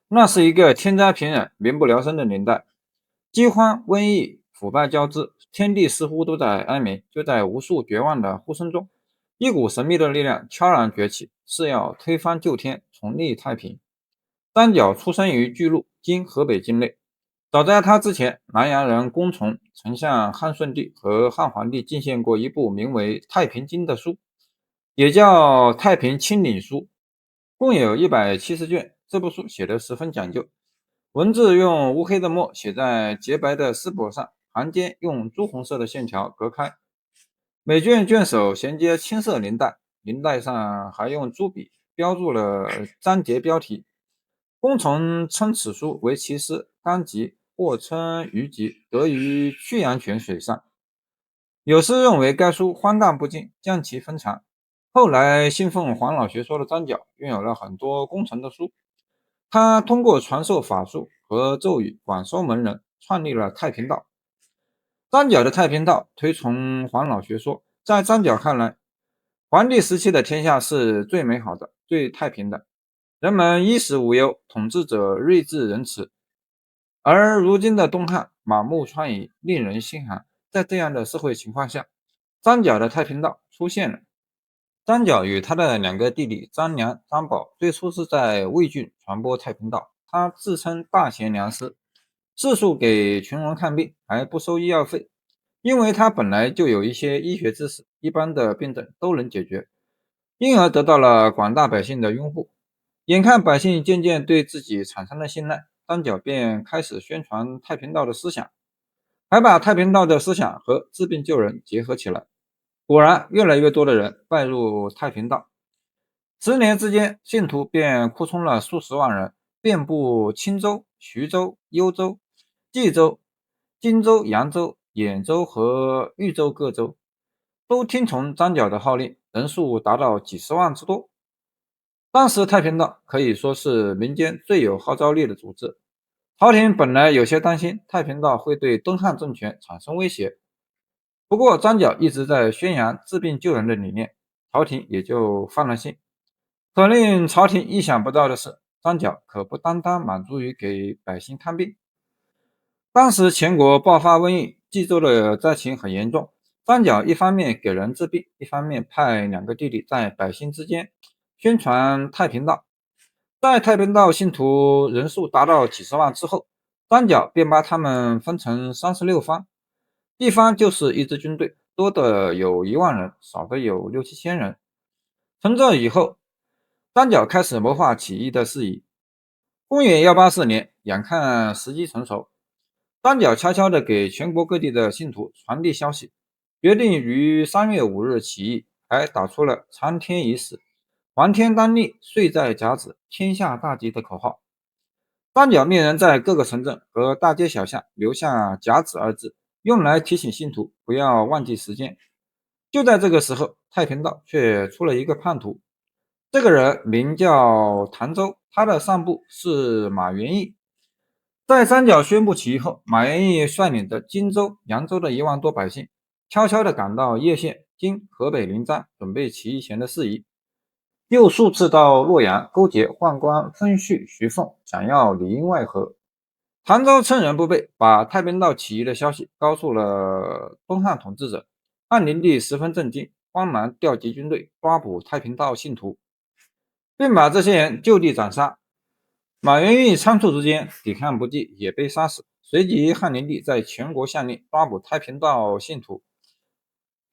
那是一个天灾频仍、民不聊生的年代，饥荒、瘟疫、腐败交织，天地似乎都在哀鸣。就在无数绝望的呼声中，一股神秘的力量悄然崛起，是要推翻旧天，重立太平。三角出生于巨鹿，今河北境内。早在他之前，南阳人公从曾向汉顺帝和汉桓帝进献过一部名为《太平经》的书，也叫《太平清领书》，共有170卷。这部书写得十分讲究，文字用乌黑的墨写在洁白的丝帛上，行间用朱红色的线条隔开。每卷卷首衔接青色绫带，绫带上还用朱笔标注了章节标题。公从称此书为其诗纲集，或称虞集，得于曲阳泉水上。有诗认为该书荒诞不经，将其分藏。后来信奉黄老学说的张角拥有了很多工程的书，他通过传授法术和咒语广收门人，创立了太平道。张角的太平道推崇黄老学说，在张角看来，皇帝时期的天下是最美好的、最太平的，人们衣食无忧，统治者睿智仁慈。而如今的东汉满目疮痍，令人心寒。在这样的社会情况下，张角的太平道出现了。张角与他的两个弟弟张良、张宝最初是在魏郡传播太平道。他自称大贤良师，四处给穷人看病，还不收医药费。因为他本来就有一些医学知识，一般的病症都能解决，因而得到了广大百姓的拥护。眼看百姓渐渐对自己产生了信赖，张角便开始宣传太平道的思想，还把太平道的思想和治病救人结合起来。果然，越来越多的人拜入太平道。10年之间，信徒便扩充了数十万人，遍布青州、徐州、幽州、冀州、荆州、扬州、兖州和豫州各州，都听从张角的号令，人数达到几十万之多。当时太平道可以说是民间最有号召力的组织。朝廷本来有些担心太平道会对东汉政权产生威胁，不过张角一直在宣扬治病救人的理念，朝廷也就放了心。可令朝廷意想不到的是，张角可不单单满足于给百姓看病。当时全国爆发瘟疫，冀州的灾情很严重。张角一方面给人治病，一方面派两个弟弟在百姓之间宣传太平道。在太平道信徒人数达到几十万之后，张角便把他们分成36方，一方就是一支军队，多的有1万人，少的有6、7千人。从这以后，张角开始谋划起义的事宜。公元184年，眼看时机成熟，张角悄悄地给全国各地的信徒传递消息，决定于3月5日起义，还打出了“长天已死，黄天当立，岁在甲子，天下大吉”的口号。张角命人在各个城镇和大街小巷留下“甲子”二字，用来提醒信徒不要忘记时间。就在这个时候，太平道却出了一个叛徒，这个人名叫唐周，他的上部是马元义。在张角宣布起义后，马元义率领着荆州、扬州的1万多百姓，悄悄地赶到叶县（今河北临漳），准备起义前的事宜。又数次到洛阳勾结宦官分序、徐凤，想要里应外合。唐周趁人不备，把太平道起义的消息告诉了东汉统治者。汉灵帝十分震惊，慌忙调集军队抓捕太平道信徒，并把这些人就地斩杀。马元义仓促之间抵抗不济，也被杀死。随即，汉灵帝在全国下令抓捕太平道信徒，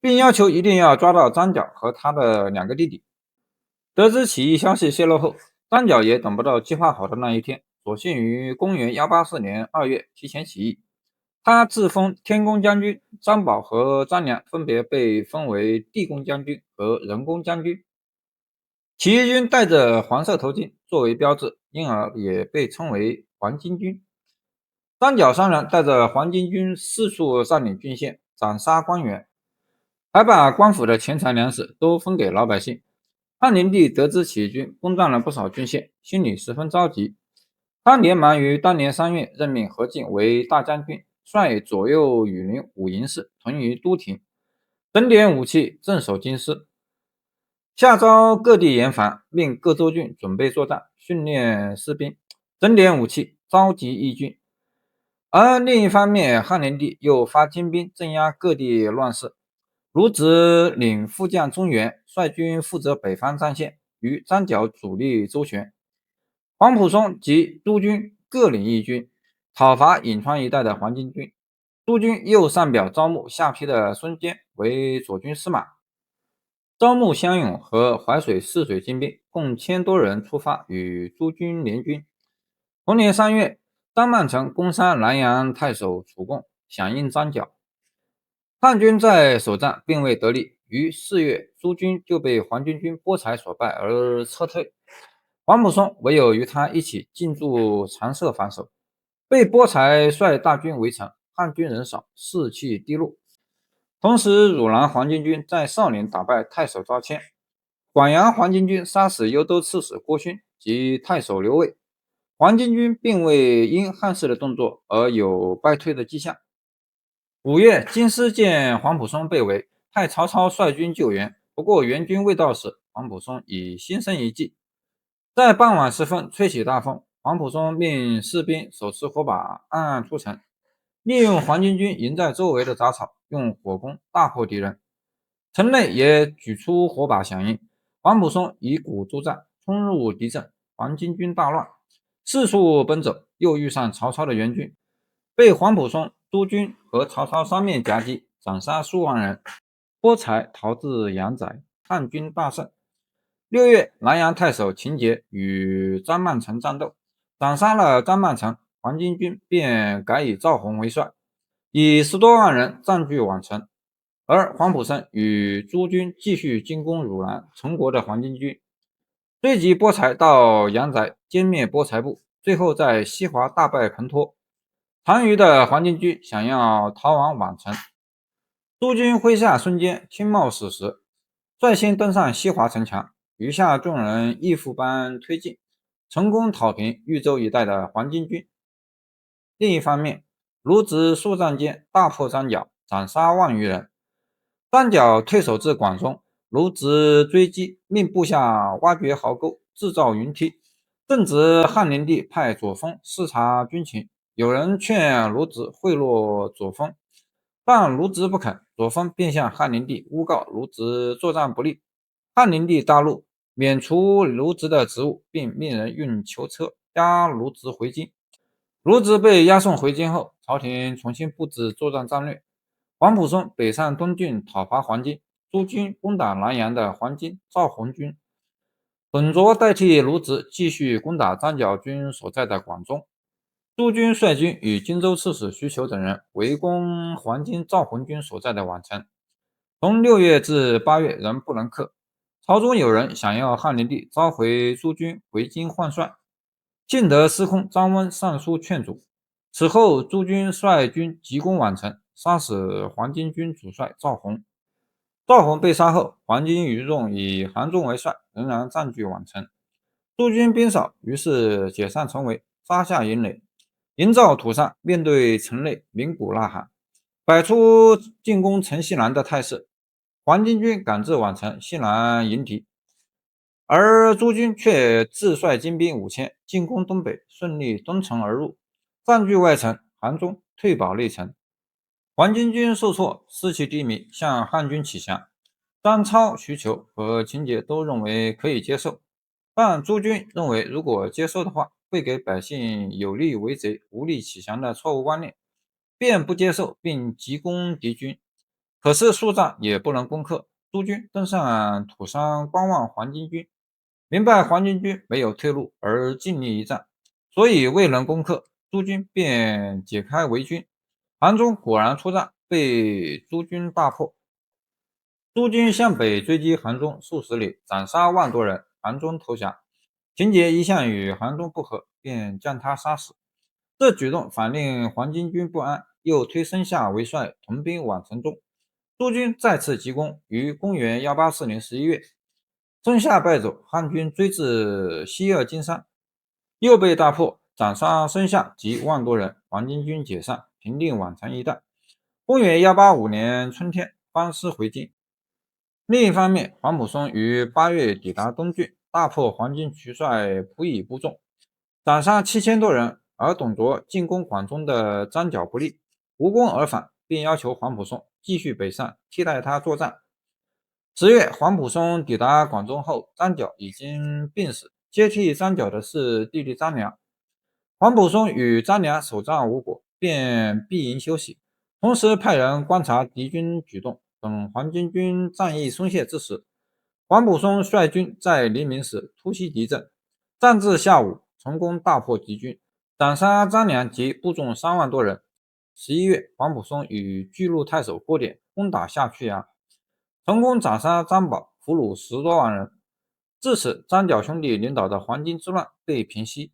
并要求一定要抓到张角和他的两个弟弟。得知起义消息泄露后，张角也等不到计划好的那一天，索性于公元184年2月提前起义。他自封天公将军，张宝和张良分别被封为地公将军和人公将军。起义军戴着黄色头巾作为标志，因而也被称为黄巾军。张角3人带着黄巾军四处占领郡县，斩杀官员，还把官府的钱财粮食都分给老百姓。汉灵帝得知起义军攻占了不少郡县，心里十分着急。他连忙于当年3月任命何进为大将军，率左右羽林5营士屯于都亭，整点武器，镇守京师。下诏各地严防，命各州郡准备作战，训练士兵。整点武器，召集义军。而另一方面，汉灵帝又发精兵镇压各地乱事。卢植领副将中原，率军负责北方战线，与张角主力周旋。黄埔松及督军各领义军，讨伐颍川一带的黄巾军。督军又上表招募下邳的孙坚为左军司马。招募乡勇和淮水泗水精兵共1000多人出发，与诸军联军。同年3月，张曼成攻杀南阳太守楚贡，响应张角。汉军在首战并未得利，于4月，诸军就被黄巾军波才所败而撤退。黄埔松唯有与他一起进驻长社防守，被波才率大军围城，汉军人少，士气低落。同时，汝南黄巾军在少陵打败太守赵谦，广阳黄巾军杀死幽州刺史郭勋及太守刘卫。黄巾军并未因汉室的动作而有败退的迹象。5月，京师见黄埔松被围，派曹操率军救援，不过援军未到时，黄埔松已心生一计。在傍晚时分，吹起大风，黄埔松命士兵手持火把暗暗出城，利用黄巾军营在周围的杂草，用火攻大破敌人。城内也举出火把响应。黄埔松以鼓助战，冲入敌阵，黄巾军大乱，四处奔走，又遇上曹操的援军，被黄埔松、督军和曹操三面夹击，斩杀数万人。波才逃至阳翟，汉军大胜。6月，南阳太守秦节与张曼成战斗，斩杀了张曼成，黄巾军便改以赵弘为帅，以10多万人占据宛城。而黄埔松与诸军继续进攻汝南陈国的黄巾军，追击波才到阳翟，歼灭波才部，最后在西华大败彭脱。残余的黄巾军想要逃往宛城，诸军麾下孙坚轻冒死时，率先登上西华城墙，余下众人义父般推进，成功讨平豫州一带的黄巾军。另一方面，卢植数战间大破张角，斩杀万余人。张角退守至广中，卢植追击，命部下挖掘壕沟，制造云梯，正值汉灵帝派左峰视察军情。有人劝卢植贿赂左峰，但卢植不肯，左峰便向汉灵帝诬告卢植作战不利。汉灵帝大怒，免除卢植的职务，并命人运囚车押卢植回京。卢植被押送回京后，朝廷重新布置作战战略。黄埔松北上东郡讨伐黄巾，诸军攻打南阳的黄巾赵弘军。董卓代替卢植继续攻打张角军所在的广中。诸军率军与荆州刺史徐求等人围攻黄巾赵弘军所在的宛城，从6月至8月仍不能克。朝中有人想要汉灵帝召回诸军回京换帅，幸得司空张温上书劝阻。此后，诸军率军急攻宛城，杀死黄巾军主帅赵弘。赵弘被杀后，黄巾余众以韩忠为帅，仍然占据宛城。诸军兵少，于是解散城围，扎下营垒，营造土上，面对城内鸣鼓呐喊，摆出进攻城西南的态势。黄巾军赶至宛城西南迎敌，而诸军却自率精兵5000进攻东北，顺利东城而入，占据外城，韩忠退保内城。黄巾军受挫，士气低迷，向汉军起降。张超、徐求和秦节都认为可以接受，但诸军认为如果接受的话，会给百姓有力为贼、无力起降的错误观念，便不接受并急攻敌军。可是数战也不能攻克，诸军登上土山观望黄巾军，明白黄巾军没有退路而尽力一战，所以未能攻克，诸军便解开围军。韩忠果然出战，被诸军大破。诸军向北追击韩忠数十里，斩杀万多人，韩忠投降。秦节一向与韩忠不和，便将他杀死。这举动反令黄巾军不安，又推申夏为帅，屯兵宛城中。诸军再次急攻，于公元1840年11月，申夏败走，汉军追至西鄂金山，又被大破，斩杀申夏及万多人，黄巾军解散，平定宛城一带。公元185年春天，班师回京。另一方面，黄埔松于8月抵达东郡，大破黄巾主帅仆以部众，斩杀7000多人，而董卓进攻广中的张角不利，无功而返，并要求黄埔松继续北上，替代他作战。10月，黄埔松抵达广州后，张角已经病死，接替张角的是弟弟张良。黄埔松与张良首战无果，便闭营休息，同时派人观察敌军举动。等黄巾军战意松懈之时，黄埔松率军在黎明时突袭敌阵，战至下午，成功大破敌军，斩杀张良及部众3万多人。11月，黄埔松与巨鹿太守郭典攻打下曲阳，成功斩杀张宝，俘虏10多万人。至此，张角兄弟领导的黄巾之乱被平息。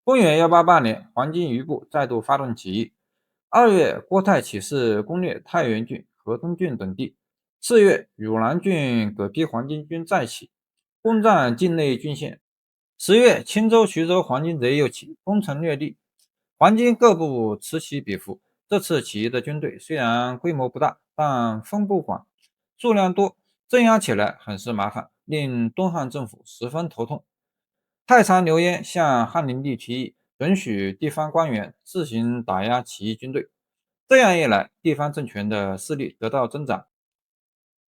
公元188年，黄巾余部再度发动起义。2月，郭泰起事攻略太原郡、河东郡等地。4月，汝南郡各批黄巾军再起，攻占境内郡县。10月，青州、徐州黄巾贼又起，攻城略地。黄巾各部此起彼伏。这次起义的军队虽然规模不大，但分布广，数量多，镇压起来很是麻烦，令东汉政府十分头痛。太常刘焉向汉灵帝提议，准许地方官员自行打压起义军队。这样一来，地方政权的势力得到增长，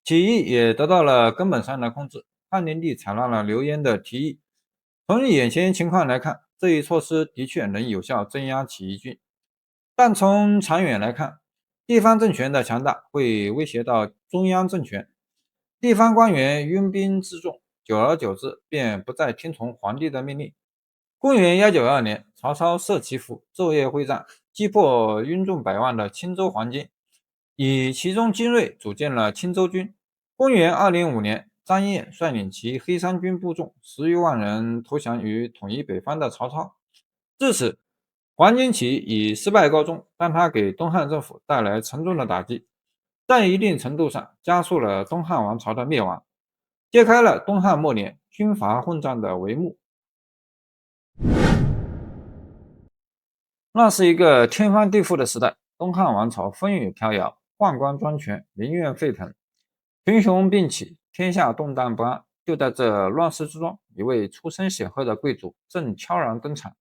起义也得到了根本上的控制。汉灵帝采纳了刘焉的提议。从眼前情况来看，这一措施的确能有效镇压起义军，但从长远来看，地方政权的强大会威胁到中央政权，地方官员拥兵自重，久而久之便不再听从皇帝的命令。公元192年，曹操设祈福，昼夜会战，击破拥众百万的青州黄巾，以其中精锐组建了青州军。公元205年，张燕率领其黑山军部众10余万人投降于统一北方的曹操。至此，黄巾起义以失败告终，但它给东汉政府带来沉重的打击，在一定程度上加速了东汉王朝的灭亡，揭开了东汉末年军阀混战的帷幕。那是一个天翻地覆的时代，东汉王朝风雨飘摇，宦官专权，民怨沸腾，群雄并起，天下动荡不安。就在这乱世之中，一位出身显赫的贵族正悄然登场。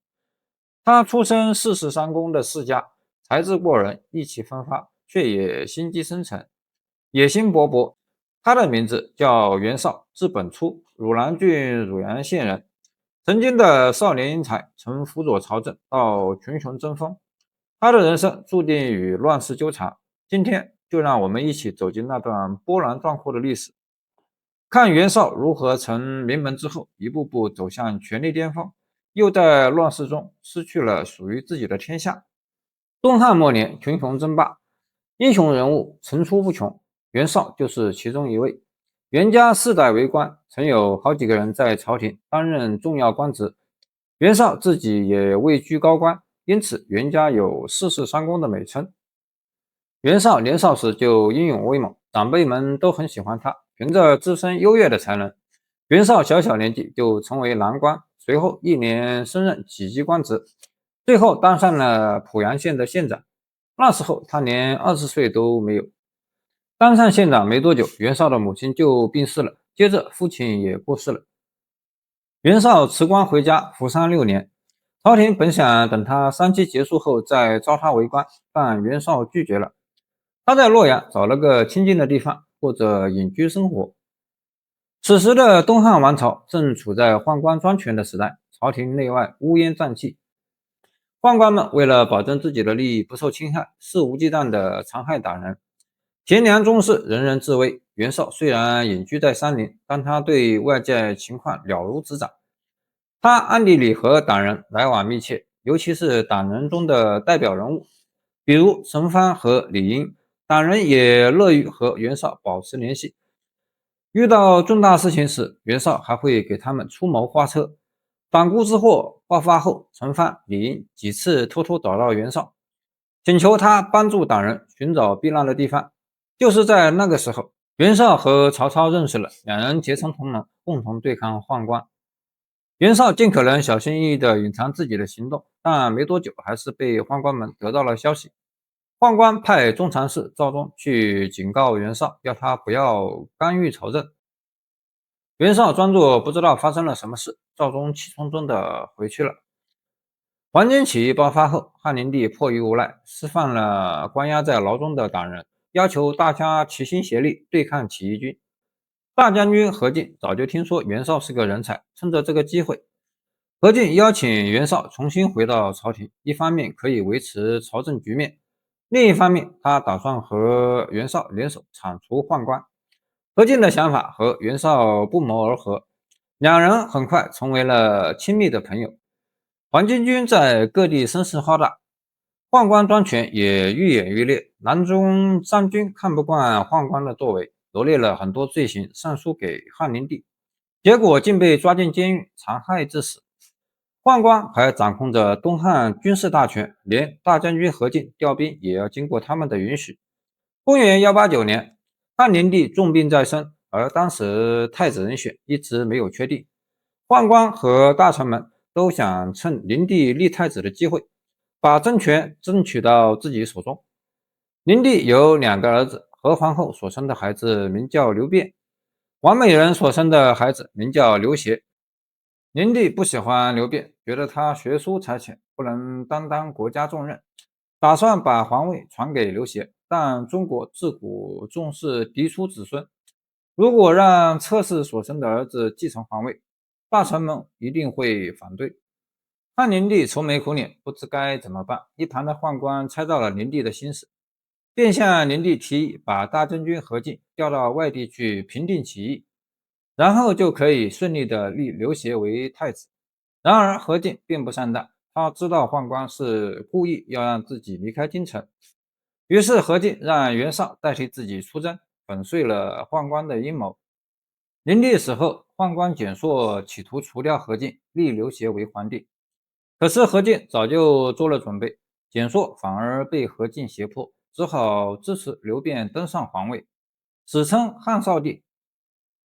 他出身世世三公的世家，才智过人，意气风发，却也心机深沉，野心勃勃。他的名字叫袁绍，字本初，汝南郡汝阳县人。曾经的少年英才，曾辅佐朝政，到群雄争锋。他的人生注定与乱世纠缠。今天就让我们一起走进那段波澜壮阔的历史，看袁绍如何从名门之后一步步走向权力巅峰，又在乱世中失去了属于自己的天下。东汉末年，群雄争霸，英雄人物层出不穷，袁绍就是其中一位。袁家世代为官，曾有好几个人在朝廷担任重要官职，袁绍自己也位居高官，因此袁家有世世三公的美称。袁绍年少时就英勇威猛，长辈们都很喜欢他。凭着自身优越的才能，袁绍小年纪就成为郎官，随后1年升任几级官职，最后当上了濮阳县的县长。那时候他连20岁都没有。当上县长没多久，袁绍的母亲就病逝了，接着父亲也过世了。袁绍辞官回家服丧6年，朝廷本想等他3期结束后再招他为官，但袁绍拒绝了。他在洛阳找了个清静的地方，过着隐居生活。此时的东汉王朝正处在宦官专权的时代，朝廷内外乌烟瘴气，宦官们为了保证自己的利益不受侵害，肆无忌惮地残害党人。贤良忠士，人人自危。袁绍虽然隐居在山林，但他对外界情况了如指掌。他暗地里和党人来往密切，尤其是党人中的代表人物，比如陈蕃和李英，党人也乐于和袁绍保持联系。遇到重大事情时，袁绍还会给他们出谋划策。反辜之祸爆发后，陈蕃、李英几次偷偷找到袁绍，请求他帮助党人寻找避难的地方。就是在那个时候，袁绍和曹操认识了，两人结成同盟，共同对抗宦官。袁绍尽可能小心翼翼地隐藏自己的行动，但没多久还是被宦官们得到了消息。宦官派中常侍赵忠去警告袁绍，要他不要干预朝政。袁绍装作不知道发生了什么事，赵忠气冲冲地回去了。黄巾起义爆发后，汉灵帝迫于无奈，释放了关押在牢中的党人，要求大家齐心协力对抗起义军。大将军何进早就听说袁绍是个人才，趁着这个机会，何进邀请袁绍重新回到朝廷，一方面可以维持朝政局面，另一方面他打算和袁绍联手铲除宦官。何进的想法和袁绍不谋而合，两人很快成为了亲密的朋友。黄巾军在各地声势浩大，宦官专权也愈演愈烈。南中张军看不惯宦官的作为，罗列了很多罪行上书给汉灵帝，结果竟被抓进监狱，残害致死。宦官还掌控着东汉军事大权，连大将军何进调兵也要经过他们的允许。公元189年，汉灵帝重病在身，而当时太子人选一直没有确定。宦官和大臣们都想趁灵帝立太子的机会，把政权争取到自己手中。灵帝有2个儿子，何皇后所生的孩子名叫刘辩，王美人所生的孩子名叫刘协。灵帝不喜欢刘辩，觉得他学疏才浅，不能担当国家重任，打算把皇位传给刘协。但中国自古重视嫡出子孙，如果让侧室所生的儿子继承皇位，大臣们一定会反对。汉灵帝愁眉苦脸，不知该怎么办。一旁的宦官猜到了灵帝的心思，便向灵帝提议把大将军何进调到外地去平定起义，然后就可以顺利的立刘协为太子。然而何进并不上当，他知道宦官是故意要让自己离开京城，于是何进让袁绍代替自己出征，粉碎了宦官的阴谋。灵帝死后，宦官蹇硕企图除掉何进，立刘协为皇帝。可是何进早就做了准备，蹇硕反而被何进胁迫，只好支持刘辩登上皇位，史称汉少帝。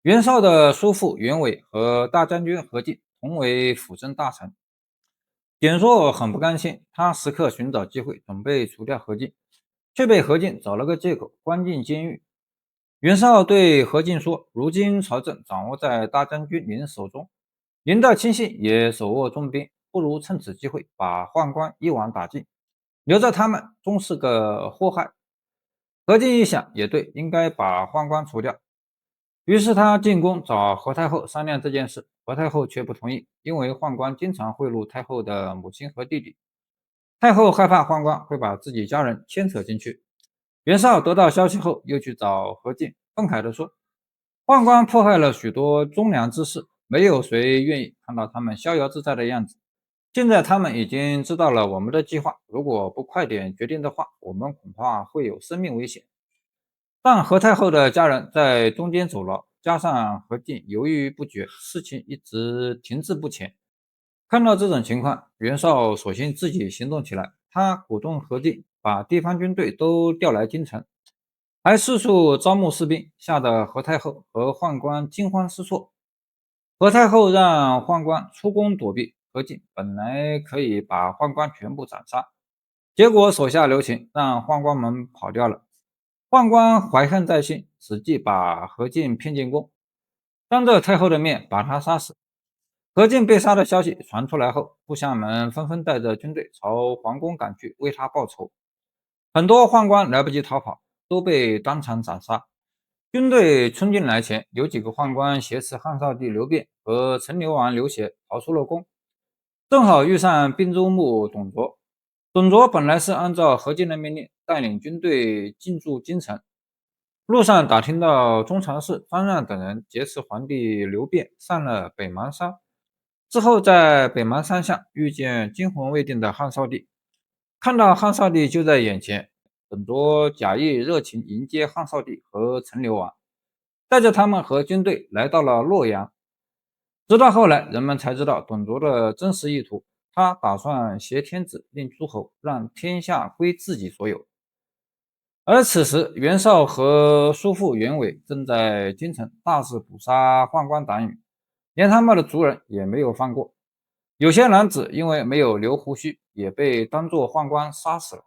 袁绍的叔父袁伟和大将军何进同为辅政大臣。蹇硕很不甘心，他时刻寻找机会准备除掉何进，却被何进找了个借口关进监狱。袁绍对何进说：如今朝政掌握在大将军您手中，您的亲信也手握重兵，不如趁此机会把宦官一网打尽，留着他们终是个祸害。何进一想也对，应该把宦官除掉。于是他进宫找何太后商量这件事，何太后却不同意，因为宦官经常贿赂太后的母亲和弟弟，太后害怕宦官会把自己家人牵扯进去。袁绍得到消息后，又去找何进，愤慨地说：宦官迫害了许多忠良之士，没有谁愿意看到他们逍遥自在的样子。现在他们已经知道了我们的计划，如果不快点决定的话，我们恐怕会有生命危险。但何太后的家人在中间走了，加上何进犹豫不决，事情一直停滞不前。看到这种情况，袁绍索性自己行动起来。他鼓动何进把地方军队都调来京城，还四处招募士兵，吓得何太后和宦官惊慌失措。何太后让宦官出宫躲避，何进本来可以把宦官全部斩杀，结果手下留情，让宦官们跑掉了。宦官怀恨在心，使计把何进骗进宫，当着太后的面把他杀死。何进被杀的消息传出来后，部下们纷纷带着军队朝皇宫赶去，为他报仇。很多宦官来不及逃跑，都被当场斩杀。军队冲进来前，有几个宦官挟持汉少帝刘辩和陈留王刘协逃出了宫，正好遇上兵州牧董卓。董卓本来是按照何进的命令带领军队进驻京城，路上打听到中常侍张让等人劫持皇帝刘辩上了北邙山，之后在北邙山下遇见惊魂未定的汉少帝，看到汉少帝就在眼前，董卓假意热情迎接汉少帝和陈留王，带着他们和军队来到了洛阳。直到后来，人们才知道董卓的真实意图，他打算挟天子令诸侯，让天下归自己所有。而此时，袁绍和叔父袁伟正在京城大肆捕杀宦官党羽，连他们的族人也没有放过。有些男子因为没有留胡须，也被当作宦官杀死了。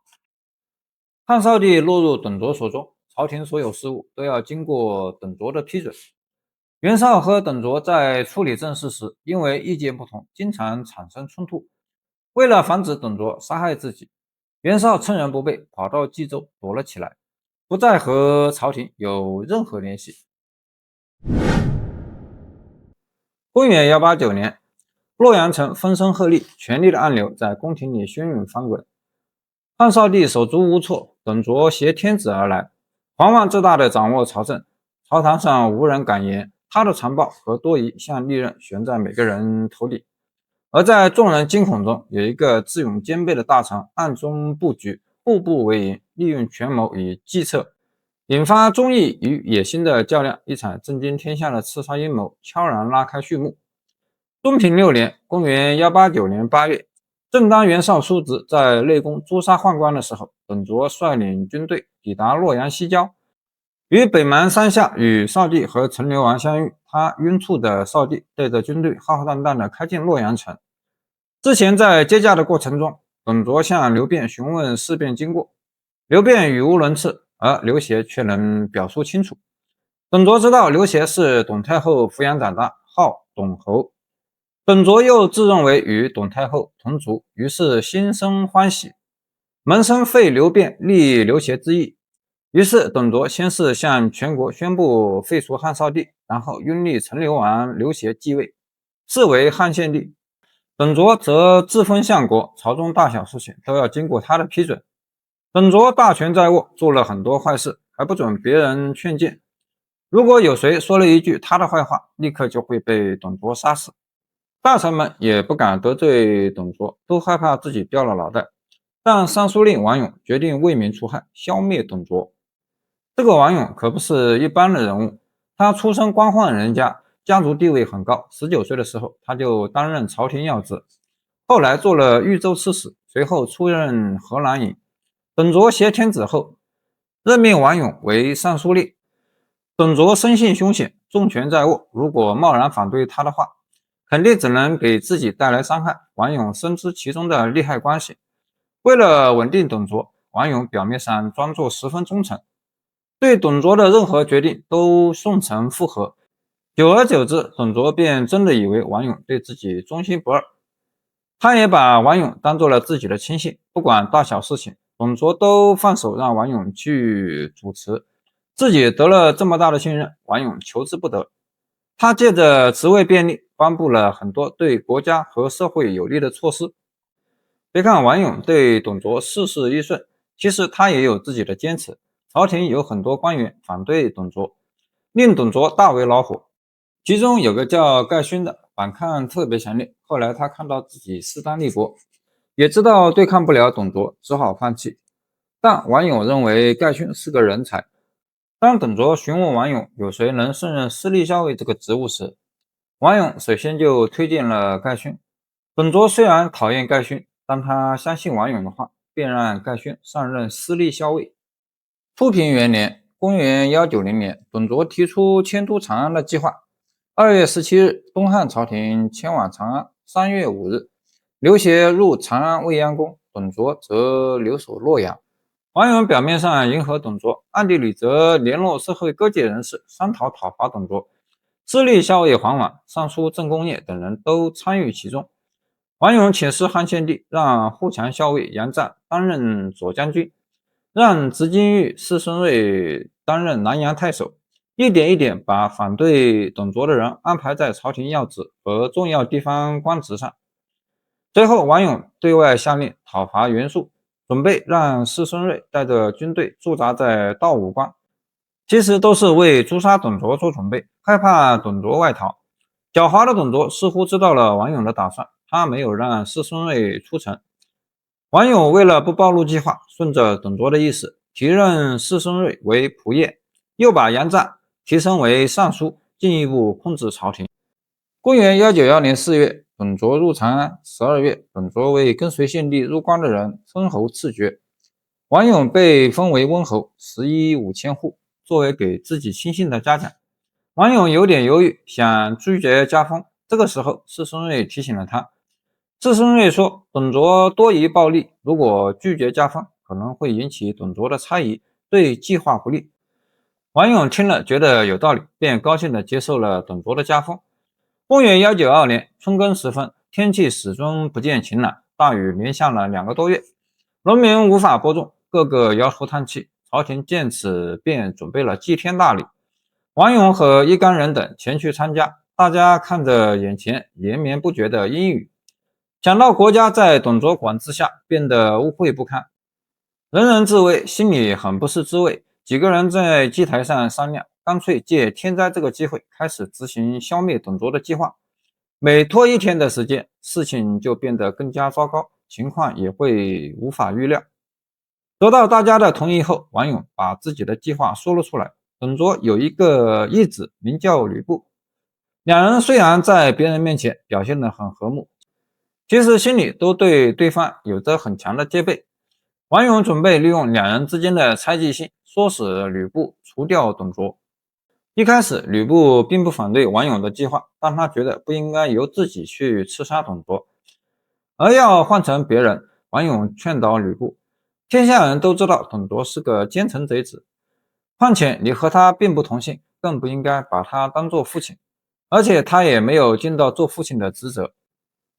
汉少帝落入董卓手中，朝廷所有事务都要经过董卓的批准。袁绍和董卓在处理政事时，因为意见不同，经常产生冲突。为了防止董卓杀害自己，袁绍趁人不备，跑到冀州躲了起来，不再和朝廷有任何联系。公元189年，洛阳城风声鹤唳，权力的暗流在宫廷里汹涌翻滚。汉少帝手足无措，董卓挟天子而来，狂妄自大地掌握朝政，朝堂上无人敢言，他的残暴和多疑像利刃悬在每个人头顶。而在众人惊恐中，有一个智勇兼备的大臣暗中布局，步步为营，利用权谋与计策，引发忠义与野心的较量。一场震惊天下的刺杀阴谋悄然拉开序幕。东平6年，公元189年8月，正当袁绍叔侄在内宫诛杀宦官的时候，董卓率领军队抵达洛阳西郊，于北邙山下与少帝和陈留王相遇。他晕促的少帝带着军队浩浩荡荡地开进洛阳城。之前在接驾的过程中，董卓向刘辩询问事变经过，刘辩语无伦次，而刘协却能表述清楚。董卓知道刘协是董太后抚养长大，号董侯。董卓又自认为与董太后同族，于是心生欢喜，萌生废刘辩立刘协之意。于是董卓先是向全国宣布废除汉少帝，然后拥立陈留王刘协继位，是为汉献帝。董卓则自封相国，朝中大小事情都要经过他的批准。董卓大权在握，做了很多坏事，还不准别人劝谏。如果有谁说了一句他的坏话，立刻就会被董卓杀死。大臣们也不敢得罪董卓，都害怕自己掉了脑袋。但尚书令王勇决定为民除害，消灭董卓。这个王勇可不是一般的人物，他出身官宦人家，家族地位很高。19岁的时候，他就担任朝廷要职，后来做了豫州刺史，随后出任河南尹。董卓挟天子后，任命王勇为尚书令。董卓生性凶险，重权在握，如果贸然反对他的话，肯定只能给自己带来伤害。王勇深知其中的利害关系，为了稳定董卓，王勇表面上装作十分忠诚，对董卓的任何决定都送承附和。久而久之，董卓便真的以为王勇对自己忠心不二，他也把王勇当做了自己的亲信，不管大小事情，董卓都放手让王勇去主持。自己得了这么大的信任，王勇求之不得。他借着职位便利，颁布了很多对国家和社会有利的措施。别看王勇对董卓事事依顺，其实他也有自己的坚持。朝廷有很多官员反对董卓，令董卓大为恼火。其中有个叫盖勋的，反抗特别强烈。后来他看到自己势单力薄，也知道对抗不了董卓，只好放弃。但王勇认为盖勋是个人才。当董卓询问王勇有谁能胜任司隶校尉这个职务时，王勇首先就推荐了盖勋。董卓虽然讨厌盖勋，但他相信王勇的话，便让盖勋上任司隶校尉。初平元年，公元190年，董卓提出迁都长安的计划。2月17日，东汉朝廷迁往长安。3月5日，刘协入长安未央宫，董卓则留守洛阳。王勇表面上迎合董卓，暗地里则联络社会各界人士商讨讨伐董卓。司隶校尉黄婉、尚书郑公业等人都参与其中。王勇请示汉献帝，让护墙校尉杨湛担任左将军，让执金玉、士孙睿担任南阳太守，一点一点把反对董卓的人安排在朝廷要职和重要地方官职上。最后，王勇对外下令讨伐袁术，准备让士孙睿带着军队驻扎在道武关，其实都是为诛杀董卓做准备，害怕董卓外逃。狡猾的董卓似乎知道了王勇的打算，他没有让士孙睿出城。王勇为了不暴露计划，顺着董卓的意思，提任士孙睿为仆射，又把杨湛提升为尚书，进一步控制朝廷。公元191年4月，董卓入长安。12月，董卓为跟随献帝入关的人封侯赐爵，王勇被封为温侯，食邑5000户，作为给自己亲信的嘉奖。王勇有点犹豫，想拒绝加封。这个时候，士孙睿提醒了他。士孙睿说，董卓多疑暴力，如果拒绝加封，可能会引起董卓的猜疑，对计划不利。王勇听了觉得有道理，便高兴地接受了董卓的加封。公元192年春耕时分，天气始终不见晴朗，大雨连下了2个多月，农民无法播种，个个摇头叹气。朝廷见此便准备了祭天大礼，王勇和一干人等前去参加。大家看着眼前连绵不绝的阴雨，想到国家在董卓管制下变得污秽不堪，人人自危，心里很不是滋味。几个人在祭台上商量，干脆借天灾这个机会开始执行消灭董卓的计划。每拖1天的时间，事情就变得更加糟糕，情况也会无法预料。得到大家的同意后，王勇把自己的计划说了出来。董卓有一个义子名叫吕布，两人虽然在别人面前表现得很和睦，其实心里都对对方有着很强的戒备。王勇准备利用两人之间的猜忌性，唆使吕布除掉董卓。一开始吕布并不反对王勇的计划，但他觉得不应该由自己去刺杀董卓，而要换成别人。王勇劝导吕布，天下人都知道董卓是个奸臣贼子，况且你和他并不同姓，更不应该把他当作父亲，而且他也没有尽到做父亲的职责。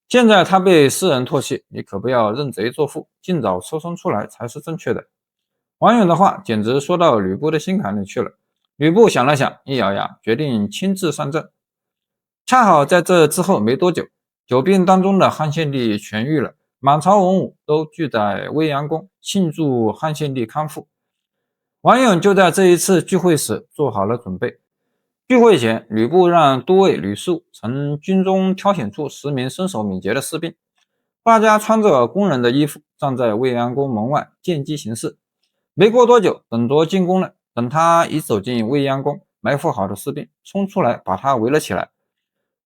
现在他被世人唾弃，你可不要认贼作父，尽早抽身出来才是正确的。王勇的话简直说到吕布的心坎里去了。吕布想了想，一咬牙，决定亲自上阵。恰好在这之后没多久，久病当中的汉献帝痊愈了，满朝文武都聚在未央宫庆祝汉献帝康复。王勇就在这一次聚会时做好了准备。聚会前，吕布让都尉吕肃从军中挑选出10名身手敏捷的士兵，大家穿着工人的衣服，站在未央宫门外见机行事。没过多久，董卓进宫了。等他一走进未央宫，埋伏好的士兵冲出来把他围了起来，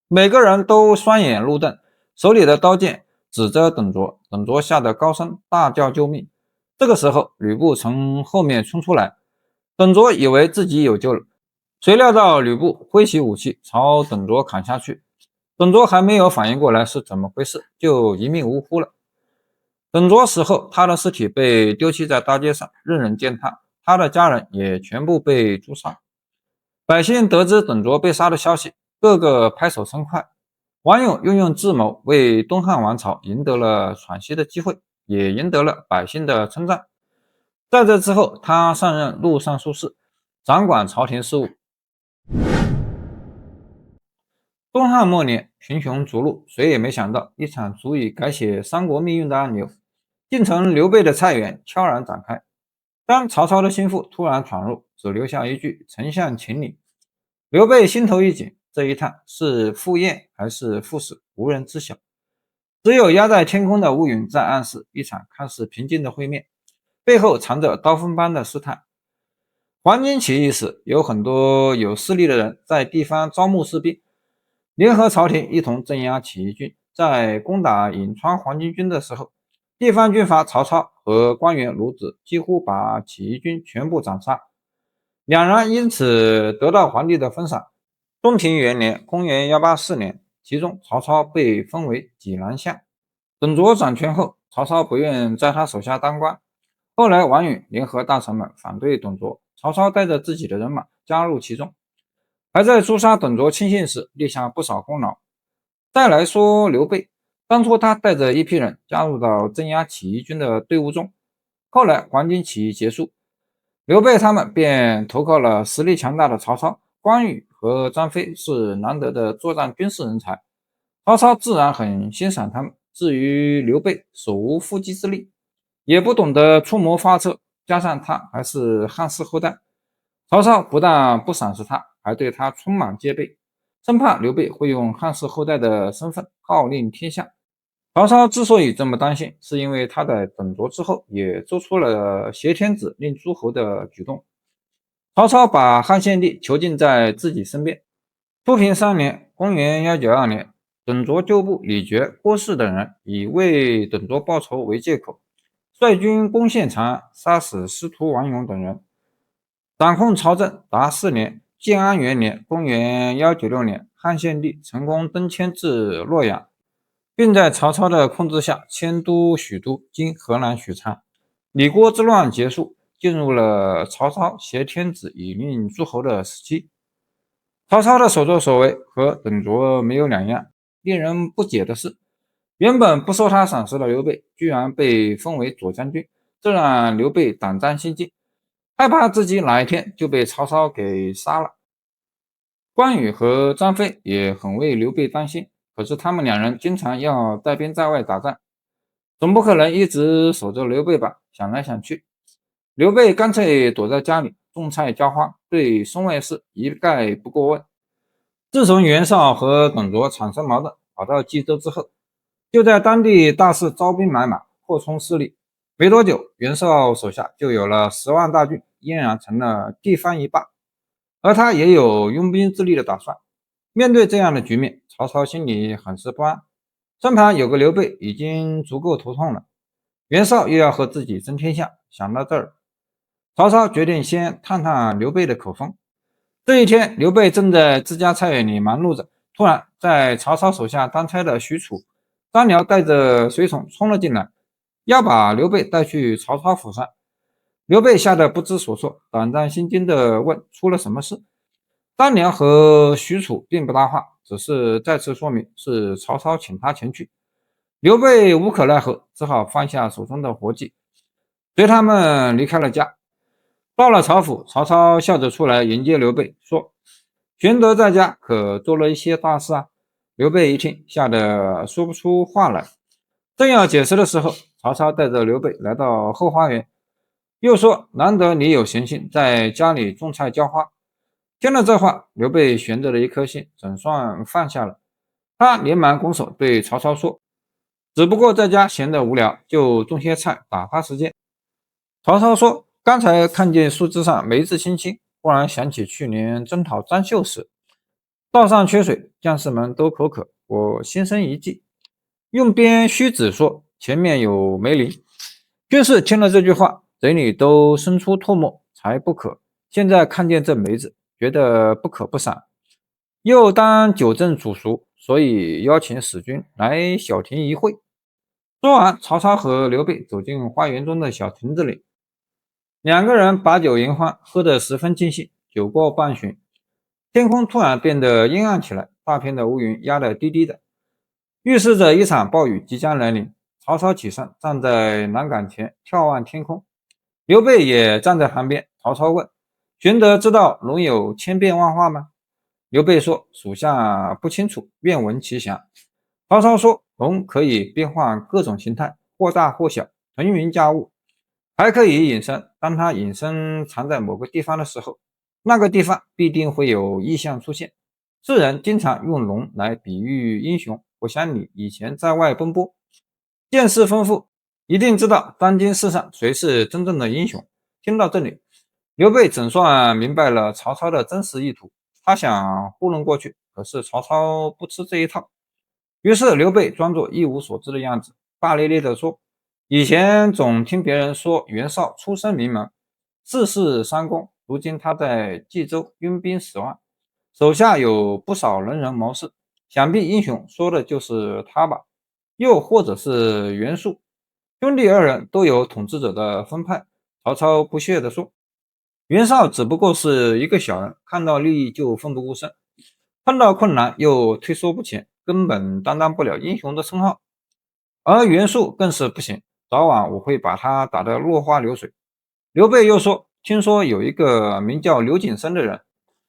每个人都双眼怒瞪，手里的刀剑指着董卓。董卓吓得高声大叫救命。这个时候，吕布从后面冲出来，董卓以为自己有救了，谁料到吕布挥起武器朝董卓砍下去。董卓还没有反应过来是怎么回事，就一命呜呼了。董卓死后，他的尸体被丢弃在大街上，任人践踏，他的家人也全部被诛杀。百姓得知董卓被杀的消息，个个拍手称快。王勇运用智谋，为东汉王朝赢得了喘息的机会，也赢得了百姓的称赞。在这之后，他上任录尚书事，掌管朝廷事务。东汉末年，群雄逐鹿，谁也没想到一场足以改写三国命运的暗流，竟从刘备的菜园悄然展开。当曹操的心腹突然闯入，只留下一句丞相请你，刘备心头一紧，这一趟是赴宴还是赴死，无人知晓。只有压在天空的乌云在暗示一场看似平静的会面，背后藏着刀锋般的试探。黄巾起义时，有很多有势力的人在地方招募士兵，联合朝廷一同镇压起义军。在攻打颍川黄巾军的时候，地方军阀曹操和官员卢植几乎把起义军全部斩杀，两人因此得到皇帝的封赏。中平元年公元184年，其中曹操被封为济南相。董卓掌权后，曹操不愿在他手下当官，后来王允联合大臣们反对董卓，曹操带着自己的人马加入其中，还在诛杀董卓亲信时立下不少功劳。再来说刘备，当初他带着一批人加入到镇压起义军的队伍中，后来黄巾起义结束，刘备他们便投靠了实力强大的曹操。关羽和张飞是难得的作战军事人才，曹操自然很欣赏他们。至于刘备，手无缚鸡之力，也不懂得出谋划策，加上他还是汉室后代，曹操不但不赏识他，还对他充满戒备，生怕刘备会用汉室后代的身份号令天下。曹操之所以这么担心，是因为他在董卓之后也做出了挟天子令诸侯的举动。曹操把汉献帝囚禁在自己身边。初平3年公元192年，董卓旧部李傕、郭汜等人以为董卓报仇为借口，率军攻陷长安，杀死司徒王勇等人，掌控朝政达4年。建安元年公元196年，汉献帝成功登迁至洛阳，并在曹操的控制下迁都许都，今河南许昌。李郭之乱结束，进入了曹操挟天子以令诸侯的时期。曹操的所作所为和董卓没有两样。令人不解的是，原本不受他赏识的刘备，居然被封为左将军，这让刘备胆战心惊，害怕自己哪一天就被曹操给杀了。关羽和张飞也很为刘备担心，可是他们两人经常要带兵在外打仗，总不可能一直守着刘备吧？想来想去，刘备干脆躲在家里种菜浇花，对身外事一概不过问。自从袁绍和董卓产生矛盾，跑到冀州之后，就在当地大肆招兵买马，扩充势力。没多久，袁绍手下就有了10万大军，俨然成了地方一霸。而他也有拥兵自立的打算。面对这样的局面，曹操心里很是不安，身旁有个刘备已经足够头痛了，袁绍又要和自己争天下。想到这儿，曹操决定先探探刘备的口风。这一天，刘备正在自家菜园里忙碌着，突然在曹操手下当差的许褚、张辽带着随从冲了进来，要把刘备带去曹操府上。刘备吓得不知所措，胆战心惊地问：出了什么事？张辽和许褚并不搭话，只是再次说明是曹操请他前去。刘备无可奈何，只好放下手中的活计，随他们离开了家。到了曹府，曹操笑着出来迎接刘备，说：玄德在家可做了一些大事啊。刘备一听，吓得说不出话来。正要解释的时候，曹操带着刘备来到后花园，又说：难得你有闲心在家里种菜浇花。听了这话，刘备悬着的一颗心总算放下了。他连忙拱手对曹操说：只不过在家闲得无聊，就种些菜打发时间。曹操说：刚才看见树枝上梅子青青，忽然想起去年征讨张绣时，道上缺水，将士们都口渴，我心生一计，用鞭虚指说前面有梅林。军士听了这句话，嘴里都生出唾沫，才不渴。现在看见这梅子，觉得不渴不赏，又当酒馌煮熟，所以邀请使君来小亭一会。说完，曹操和刘备走进花园中的小亭子里，两个人把酒言欢，喝得十分尽兴。酒过半巡，天空突然变得阴暗起来，大片的乌云压得低低的，预示着一场暴雨即将来临。曹操起身，站在栏杆前眺望天空，刘备也站在旁边。曹操问：玄德知道龙有千变万化吗？刘备说：属下不清楚，愿闻其详。曹操说：龙可以变换各种形态，或大或小，腾云驾雾，还可以隐身。当它隐身藏在某个地方的时候，那个地方必定会有异象出现。世人经常用龙来比喻英雄，我想你以前在外奔波，见识丰富，一定知道当今世上谁是真正的英雄。听到这里，刘备总算明白了曹操的真实意图，他想糊弄过去，可是曹操不吃这一套。于是刘备装作一无所知的样子，大咧咧地说：以前总听别人说袁绍出身名门，世事三公，如今他在冀州拥兵10万，手下有不少能人谋士，想必英雄说的就是他吧？又或者是袁术，兄弟二人都有统治者的风派。曹操不屑地说：袁绍只不过是一个小人，看到利益就奋不顾身，碰到困难又退缩不前，根本担当不了英雄的称号。而袁术更是不行，早晚我会把他打得落花流水。刘备又说：听说有一个名叫刘景升的人，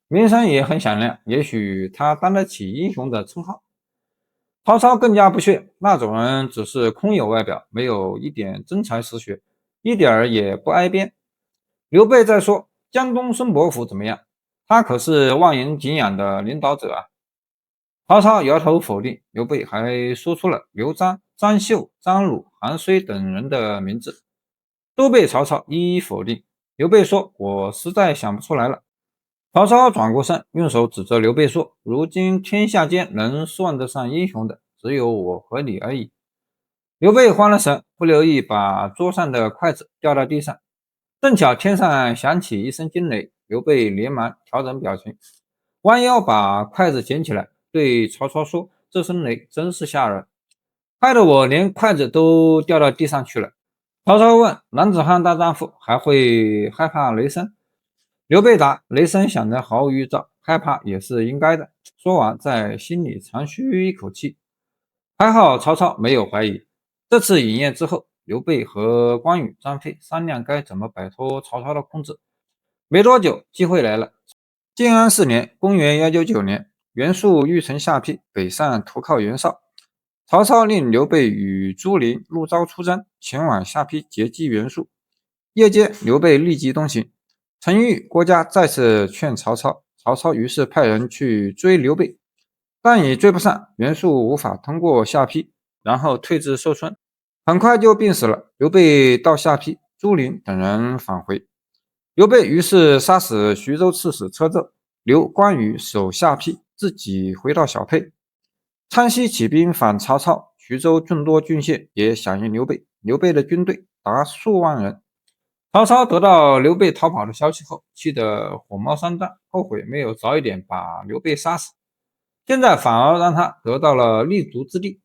名声也很响亮，也许他担得起英雄的称号。曹操更加不屑，那种人只是空有外表，没有一点真才实学，一点儿也不挨边。刘备再说：江东孙伯符怎么样？他可是万人敬仰的领导者啊。曹操摇头否定，刘备还说出了刘璋、张绣、张鲁、韩遂等人的名字，都被曹操一一否定。刘备说：我实在想不出来了。曹操转过身，用手指着刘备说：如今天下间能算得上英雄的，只有我和你而已。刘备慌了神，不留意把桌上的筷子掉到地上，正巧天上响起一声惊雷，刘备连忙调整表情，弯腰把筷子捡起来，对曹操说：这声雷真是吓人，害得我连筷子都掉到地上去了。曹操问：男子汉大丈夫还会害怕雷声？刘备答：雷声响得毫无预兆，害怕也是应该的。说完在心里长吁一口气。还好曹操没有怀疑。这次饮宴之后，刘备和关羽、张飞商量该怎么摆脱曹操的控制。没多久，机会来了。建安4年（公元199年），袁术欲乘下邳北上投靠袁绍。曹操令刘备与朱灵、陆昭出征，前往下邳截击袁术。夜间，刘备立即东行。陈馀、郭嘉再次劝曹操，曹操于是派人去追刘备，但已追不上，袁术无法通过下邳，然后退至寿春，很快就病死了。刘备到下邳，朱灵等人返回。刘备于是杀死徐州刺史车胄，留关羽守下邳，自己回到小沛。昌西起兵反曹操，徐州众多郡县也响应刘备，刘备的军队达数万人。曹操得到刘备逃跑的消息后，气得火冒三丈，后悔没有早一点把刘备杀死，现在反而让他得到了立足之地。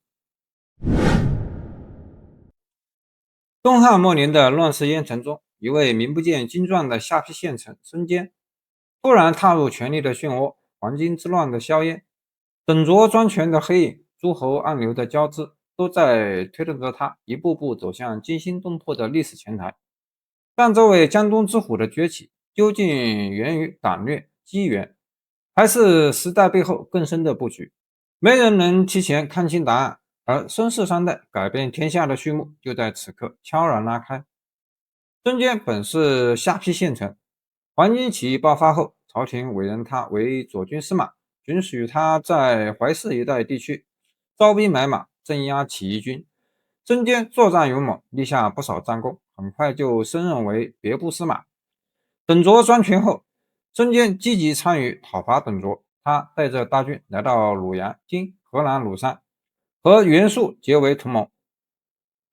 东汉末年的乱世烟尘中，一位名不见经传的下邳县丞孙坚，突然踏入权力的漩涡，黄巾之乱的硝烟，董卓专权的黑影，诸侯暗流的交织，都在推动着他一步步走向惊心动魄的历史前台。但这位江东之虎的崛起，究竟源于胆略、机缘，还是时代背后更深的布局？没人能提前看清答案，而孙氏三代改变天下的序幕就在此刻悄然拉开。孙坚本是下邳县丞，黄巾起义爆发后，朝廷委任他为左军司马，允许他在淮泗一带地区招兵买马，镇压起义军。孙坚作战勇猛，立下不少战功，很快就升任为别部司马。董卓专权后，孙坚积极参与讨伐董卓，他带着大军来到鲁阳（今河南鲁山），和袁术结为同盟。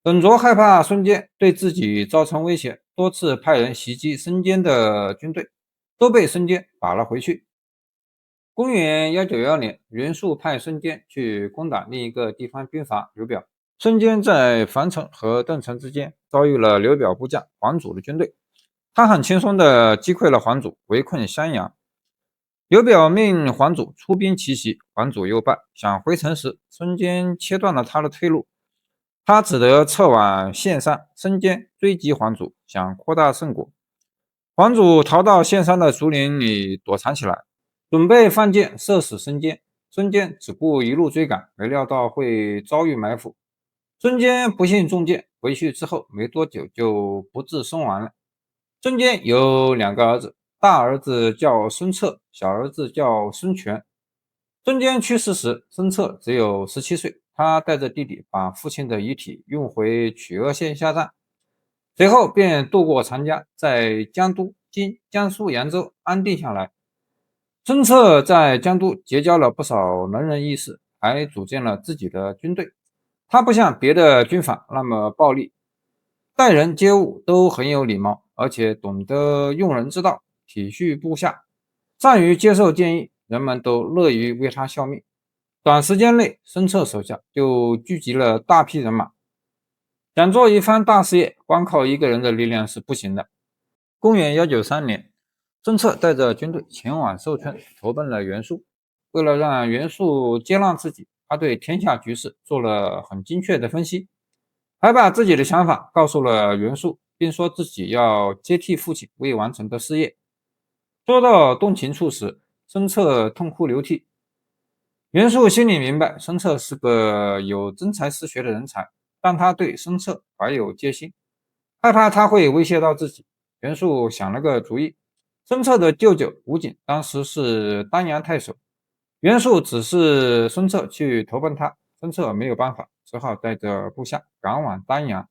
董卓害怕孙坚对自己造成威胁，多次派人袭击孙坚的军队，都被孙坚打了回去。公元1911年，袁术派孙坚去攻打另一个地方军阀刘表。孙坚在樊城和邓城之间遭遇了刘表部将黄祖的军队，他很轻松地击溃了黄祖，围困襄阳。刘表命黄祖出兵奇袭，黄祖又败，想回城时，孙坚切断了他的退路，他只得撤往县山。孙坚追击黄祖，想扩大胜果。黄祖逃到县山的竹林里躲藏起来，准备放箭射死孙坚。孙坚只顾一路追赶，没料到会遭遇埋伏。孙坚不幸中箭，回去之后没多久就不治身亡了。孙坚有2个儿子，大儿子叫孙策，小儿子叫孙权。孙坚去世时，孙策只有17岁，他带着弟弟把父亲的遗体运回曲阿县下葬，随后便渡过长江，在江都（今江苏扬州）安定下来。孙策在江都结交了不少能人异士，还组建了自己的军队。他不像别的军阀那么暴力，待人接物都很有礼貌，而且懂得用人之道，体恤部下，善于接受建议，人们都乐于为他效命。短时间内，孙策手下就聚集了大批人马，想做一番大事业，光靠一个人的力量是不行的。公元193年，孙策带着军队前往寿春，投奔了袁术。为了让袁术接纳自己，他对天下局势做了很精确的分析，还把自己的想法告诉了袁术，并说自己要接替父亲未完成的事业。说到动情处时，孙策痛哭流涕。袁术心里明白，孙策是个有真才实学的人才，但他对孙策怀有戒心，害怕他会威胁到自己。袁术想了个主意，孙策的舅舅吴景当时是丹阳太守，袁术指示孙策去投奔他，孙策没有办法，只好带着部下赶往丹阳。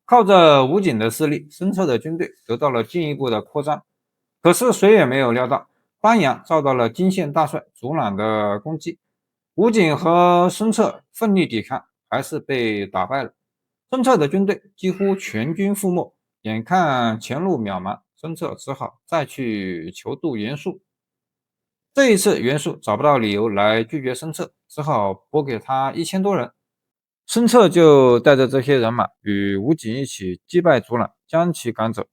靠着吴景的势力，孙策的军队得到了进一步的扩张。可是谁也没有料到，丹阳遭到了荆县大帅祖朗的攻击，吴景和孙策奋力抵抗，还是被打败了。孙策的军队几乎全军覆没，眼看前路渺茫，孙策只好再去求助袁术。这一次，袁术找不到理由来拒绝孙策，只好拨给他1000多人。孙策就带着这些人马与吴景一起击败祖朗，将其赶走。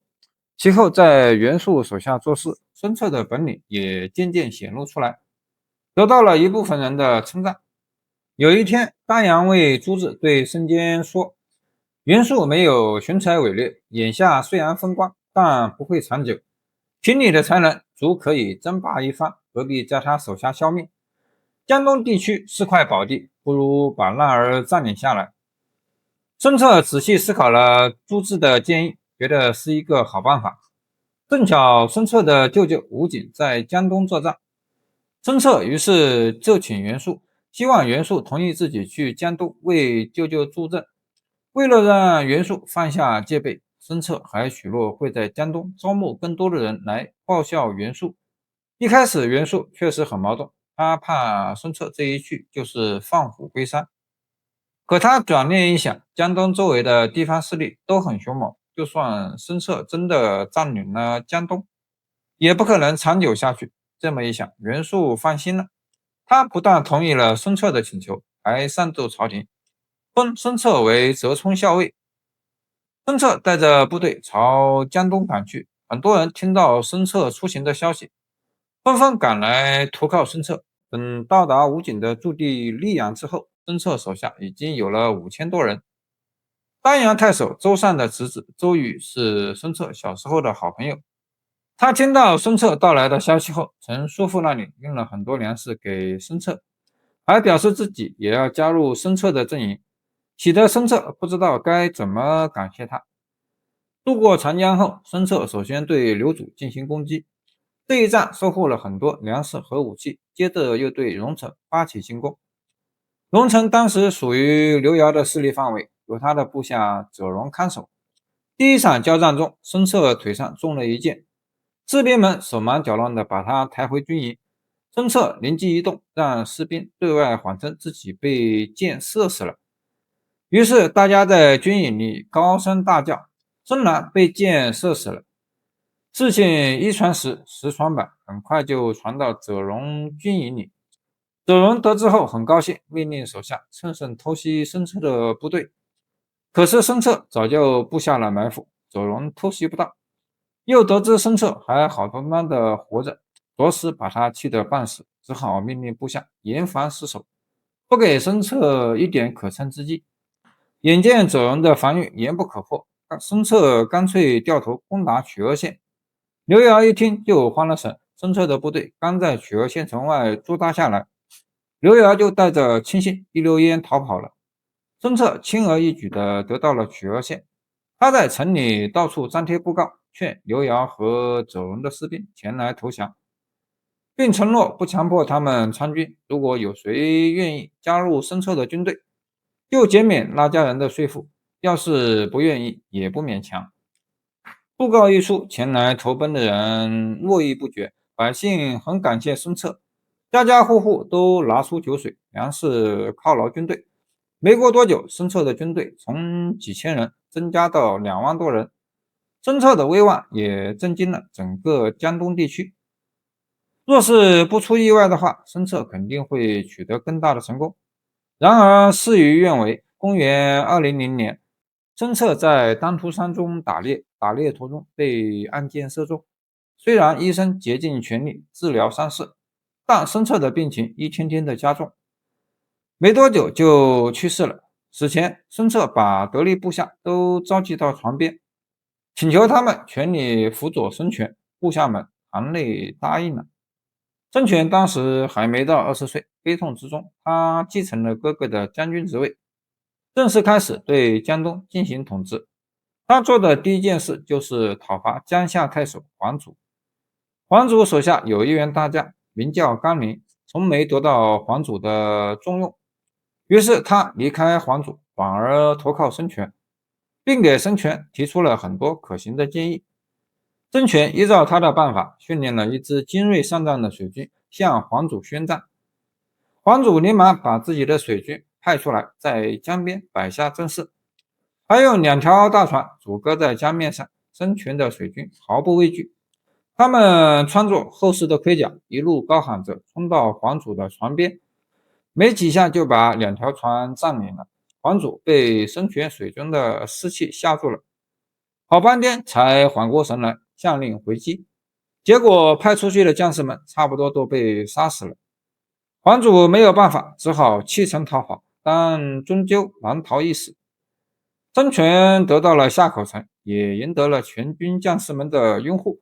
其后，在袁术手下做事，孙策的本领也渐渐显露出来，得到了一部分人的称赞。有一天，丹阳为朱子对申坚说：袁术没有雄才伟略，眼下虽然风光，但不会长久。凭你的才能，足可以争霸一方，何必在他手下消灭？江东地区是块宝地，不如把那儿占领下来。孙策仔细思考了朱志的建议，觉得是一个好办法。正巧孙策的舅舅吴景在江东作战，孙策于是就请袁术，希望袁术同意自己去江东为舅舅助阵。为了让袁术放下戒备，孙策还许诺会在江东招募更多的人来报效袁术。一开始袁术确实很矛盾，他怕孙策这一去就是放虎归山。可他转念一想，江东周围的地方势力都很凶猛，就算孙策真的占领了江东，也不可能长久下去。这么一想，袁术放心了。他不但同意了孙策的请求，还上奏朝廷，封孙策为泽冲校尉。孙策带着部队朝江东赶去，很多人听到孙策出行的消息，纷纷赶来投靠孙策。等到达吴景的驻地溧阳之后，孙策手下已经有了5000多人。丹阳太守周善的侄子周瑜是孙策小时候的好朋友，他听到孙策到来的消息后，曾说服那里运了很多粮食给孙策，还表示自己也要加入孙策的阵营，喜得孙策不知道该怎么感谢他。渡过长江后，孙策首先对刘祖进行攻击，这一战收获了很多粮食和武器，接着又对荣城发起进攻。荣城当时属于刘繇的势力范围，由他的部下轸戎看守。第一场交战中，孙策腿上中了一箭，士兵们手忙脚乱地把他抬回军营。孙策灵机一动，让士兵对外谎称自己被箭射死了。于是大家在军营里高声大叫：孙兰被箭射死了！事情一传十，十传百，很快就传到轸戎军营里。轸戎得知后很高兴，命令手下乘胜偷袭孙策的部队。可是孙策早就布下了埋伏，轸戎偷袭不到。又得知孙策还好端端的活着，着实把他气得半死，只好命令部下严防死守，不给孙策一点可乘之机。眼见轸戎的防御严不可破，孙策干脆掉头攻打曲阿县。刘繇一听就慌了神，孙策的部队刚在曲阿县城外驻扎下来，刘繇就带着亲信一溜烟逃跑了。孙策轻而易举地得到了曲阿县，他在城里到处张贴布告，劝刘繇和轸戎的士兵前来投降，并承诺不强迫他们参军，如果有谁愿意加入孙策的军队，就减免那家人的税赋，要是不愿意也不勉强。布告一出，前来投奔的人络绎不绝，百姓很感谢孙策，家家户户都拿出酒水、粮食犒劳军队。没过多久，孙策的军队从几千人增加到2万多人，孙策的威望也震惊了整个江东地区。若是不出意外的话，孙策肯定会取得更大的成功。然而事与愿违，公元200年，孙策在当涂山中打猎，途中被暗箭射中。虽然医生竭尽全力治疗伤势，但孙策的病情一天天的加重，没多久就去世了。死前，孙策把得力部下都召集到床边，请求他们全力辅佐孙权。部下们含泪答应了。孙权当时还没到20岁，悲痛之中，他继承了哥哥的将军职位，正式开始对江东进行统治。他做的第一件事就是讨伐江夏太守黄祖。黄祖手下有一员大将名叫甘宁，从没得到黄祖的重用，于是他离开黄祖，转而投靠孙权，并给孙权提出了很多可行的建议。孙权依照他的办法，训练了一支精锐上将的水军，向黄祖宣战。黄祖连忙把自己的水军派出来，在江边摆下阵势，还用2条大船阻隔在江面上。孙权的水军毫不畏惧，他们穿着厚实的盔甲，一路高喊着冲到黄祖的船边，没几下就把2条船占领了。黄祖被孙权水军的士气吓住了，好半天才缓过神来，下令回击。结果派出去的将士们差不多都被杀死了。皇祖没有办法，只好弃城逃跑，但终究难逃一死。孙权得到了夏口城，也赢得了全军将士们的拥护。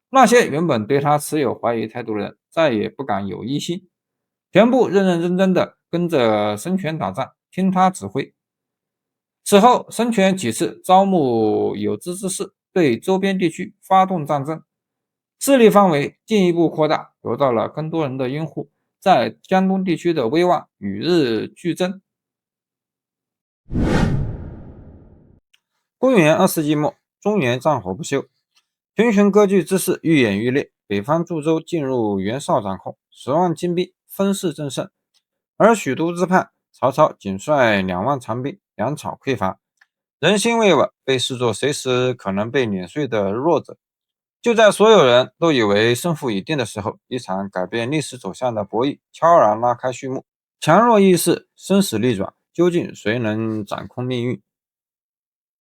那些原本对他持有怀疑态度的人，再也不敢有异心，全部认认真真的跟着孙权打仗，听他指挥。此后，孙权几次招募有志之士，对周边地区发动战争，势力范围进一步扩大，得到了更多人的拥护，在江东地区的威望与日俱增。公元2世纪末，中原战火不休，群雄割据之势愈演愈烈，北方诸州进入袁绍掌控，10万精兵分势正盛，而许都之畔，曹操仅率2万长兵，粮草匮乏，人心未稳，被视作随时可能被碾碎的弱者。就在所有人都以为胜负已定的时候，一场改变历史走向的博弈悄然拉开序幕。强弱易逝，生死逆转，究竟谁能掌控命运？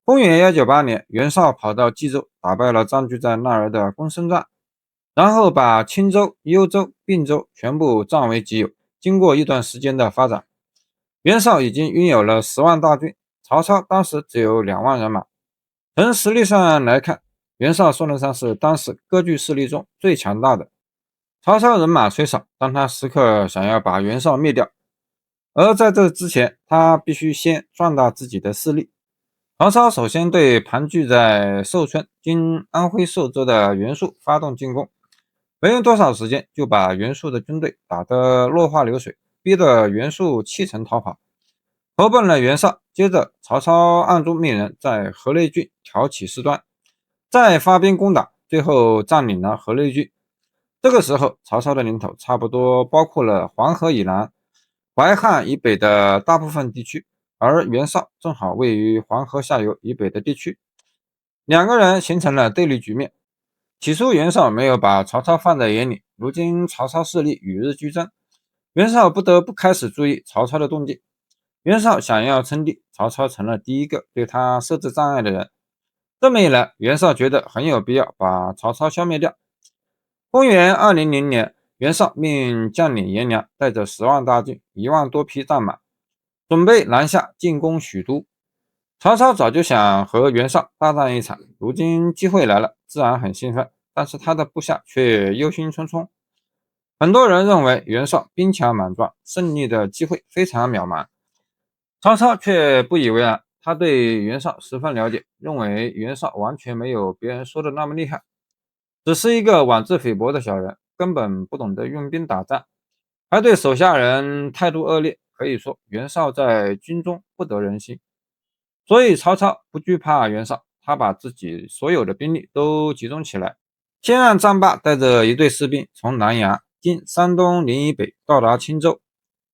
公元198年，袁绍跑到冀州，打败了占据在那儿的公孙瓒，然后把青州、幽州、并州全部占为己有。经过一段时间的发展，袁绍已经拥有了10万大军，曹操当时只有2万人马。从实力上来看，袁绍说得上是当时割据势力中最强大的。曹操人马虽少，但他时刻想要把袁绍灭掉，而在这之前，他必须先壮大自己的势力。曹操首先对盘踞在寿春（今安徽寿州）的袁术发动进攻，没用多少时间就把袁术的军队打得落花流水，逼得袁术弃城逃跑，投奔了袁绍。接着，曹操暗中命人在河内郡挑起事端，再发兵攻打，最后占领了河内郡。这个时候，曹操的领土差不多包括了黄河以南、淮汉以北的大部分地区，而袁绍正好位于黄河下游以北的地区，两个人形成了对立局面。起初袁绍没有把曹操放在眼里，如今曹操势力与日俱增，袁绍不得不开始注意曹操的动静。袁绍想要称帝，曹操成了第一个对他设置障碍的人。这么一来，袁绍觉得很有必要把曹操消灭掉。公元200年，袁绍命将领颜良带着10万大军、1万多匹战马，准备南下进攻许都。曹操早就想和袁绍大战一场，如今机会来了，自然很兴奋，但是他的部下却忧心忡忡。很多人认为袁绍兵强马壮，胜利的机会非常渺茫。曹操却不以为然，他对袁绍十分了解，认为袁绍完全没有别人说的那么厉害，只是一个妄自菲薄的小人，根本不懂得用兵打仗，还对手下人态度恶劣，可以说袁绍在军中不得人心。所以曹操不惧怕袁绍，他把自己所有的兵力都集中起来，先让战霸带着一队士兵从南阳（今山东临以北）到达青州，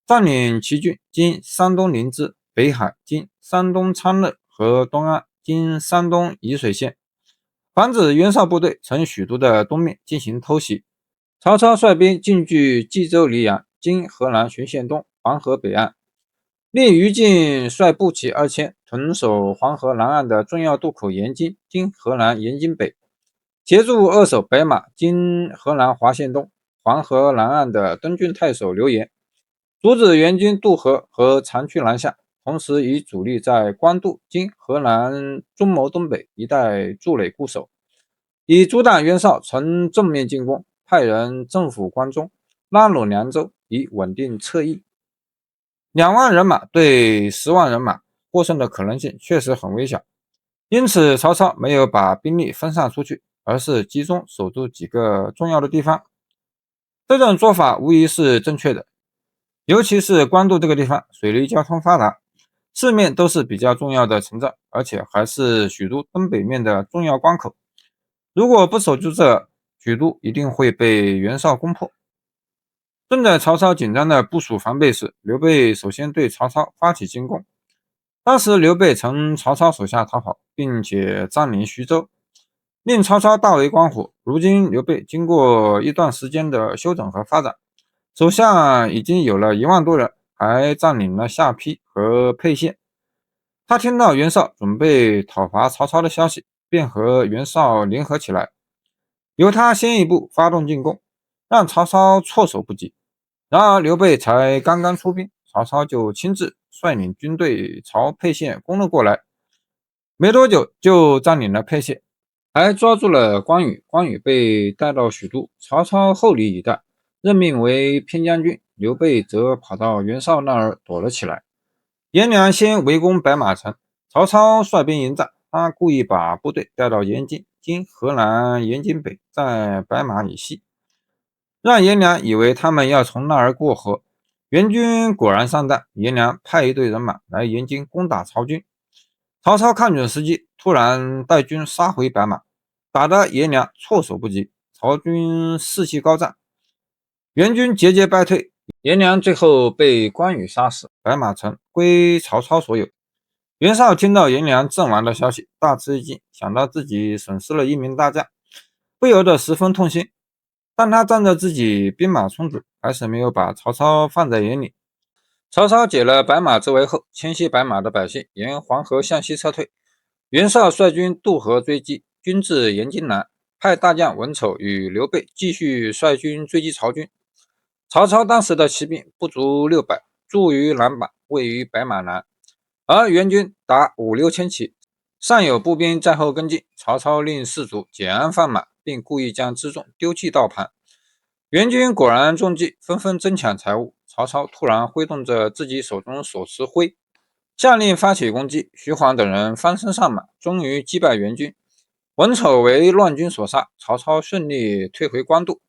占领祁郡（今山东临淄）、北海（今山东昌乐）和东安（今山东沂水县），防止袁绍部队从许都的东面进行偷袭。曹操率兵进据冀州黎阳（今河南浔县东黄河北岸），令于禁率步骑2000屯守黄河南岸的重要渡口延津（今河南延津北），协助扼守白马（今河南滑县东黄河南岸）的东郡太守刘延，阻止援军渡河和长驱南下，同时以主力在官渡（今河南中牟东北）一带筑垒固守，以阻挡袁绍从正面进攻，派人政府关中，拉拢凉州，以稳定侧翼。2万人马对10万人马，获胜的可能性确实很微小，因此曹操没有把兵力分散出去，而是集中守住几个重要的地方。这种做法无疑是正确的，尤其是官渡这个地方，水利交通发达，四面都是比较重要的城镇，而且还是许都东北面的重要关口。如果不守住这，许都一定会被袁绍攻破。正在曹操紧张的部署防备时，刘备首先对曹操发起进攻。当时刘备从曹操手下逃跑，并且占领徐州，令曹操大为光火。如今刘备经过一段时间的休整和发展，手下已经有了1万多人，还占领了下邳和沛县。他听到袁绍准备讨伐曹操的消息，便和袁绍联合起来，由他先一步发动进攻，让曹操措手不及。然而刘备才刚刚出兵，曹操就亲自率领军队朝沛县攻了过来，没多久就占领了沛县，还抓住了关羽。关羽被带到许都曹操后里一带，任命为偏将军。刘备则跑到袁绍那儿躲了起来。颜良先围攻白马城，曹操率兵迎战，他故意把部队带到延津（今河南延津北），在白马以西，让颜良以为他们要从那儿过河。援军果然上当，颜良派一队人马来延津攻打曹军。曹操看准时机，突然带军杀回白马，打得颜良措手不及，曹军士气高涨，援军节节败退。颜良最后被关羽杀死，白马城归曹操所有。袁绍听到颜良阵亡的消息，大吃一惊，想到自己损失了一名大将，不由得十分痛心。但他仗着自己兵马充足，还是没有把曹操放在眼里。曹操解了白马之围后，迁徙白马的百姓沿黄河向西撤退。袁绍率军渡河追击，军至延津南，派大将文丑与刘备继续率军追击曹军。曹操当时的骑兵不足600，驻于南坂，位于白马南，而援军达5、6千骑，尚有步兵在后跟进。曹操令士卒简安放马，并故意将辎重丢弃道旁。援军果然中计，纷纷争抢财物。曹操突然挥动着自己手中手持徽，下令发起攻击。徐晃等人翻身上马，终于击败援军。文丑为乱军所杀，曹操顺利退回官渡。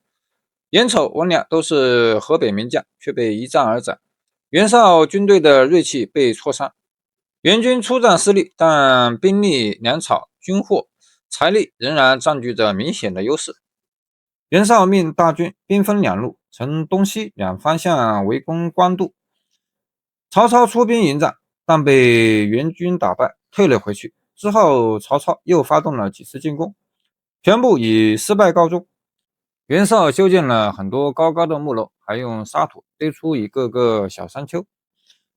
颜丑、文良都是河北名将，却被一战而斩。袁绍军队的锐气被挫伤，援军出战失利，但兵力、粮草、军货、财力仍然占据着明显的优势。袁绍命大军兵分两路，呈东西两方向围攻官渡。曹操出兵迎战，但被援军打败，退了回去。之后，曹操又发动了几次进攻，全部以失败告终。袁绍修建了很多高高的木楼，还用沙土堆出一个个小山丘，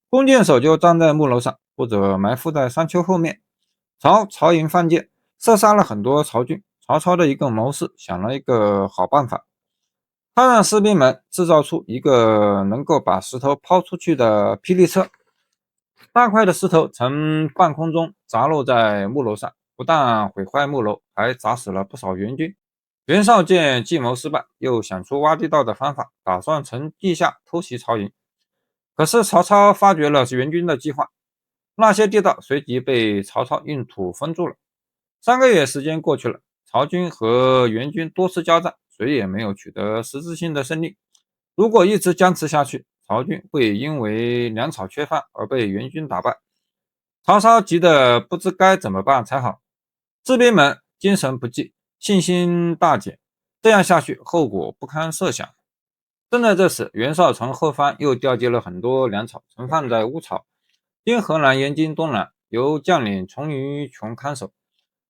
弓箭手就站在木楼上，或者埋伏在山丘后面，朝曹营放箭，射杀了很多曹军。曹操的一个谋士想了一个好办法，他让士兵们制造出一个能够把石头抛出去的霹雳车，大块的石头从半空中砸落在木楼上，不但毁坏木楼，还砸死了不少援军。袁绍见计谋失败，又想出挖地道的方法，打算从地下偷袭曹营。可是曹操发觉了援军的计划，那些地道随即被曹操用土封住了。3个月时间过去了，曹军和援军多次交战，谁也没有取得实质性的胜利。如果一直僵持下去，曹军会因为粮草缺乏而被援军打败。曹操急得不知该怎么办才好，士兵们精神不济，信心大减，这样下去后果不堪设想。正在这时，袁绍从后方又调集了很多粮草，存放在乌巢，今河南延津东南，由将领崇于琼看守。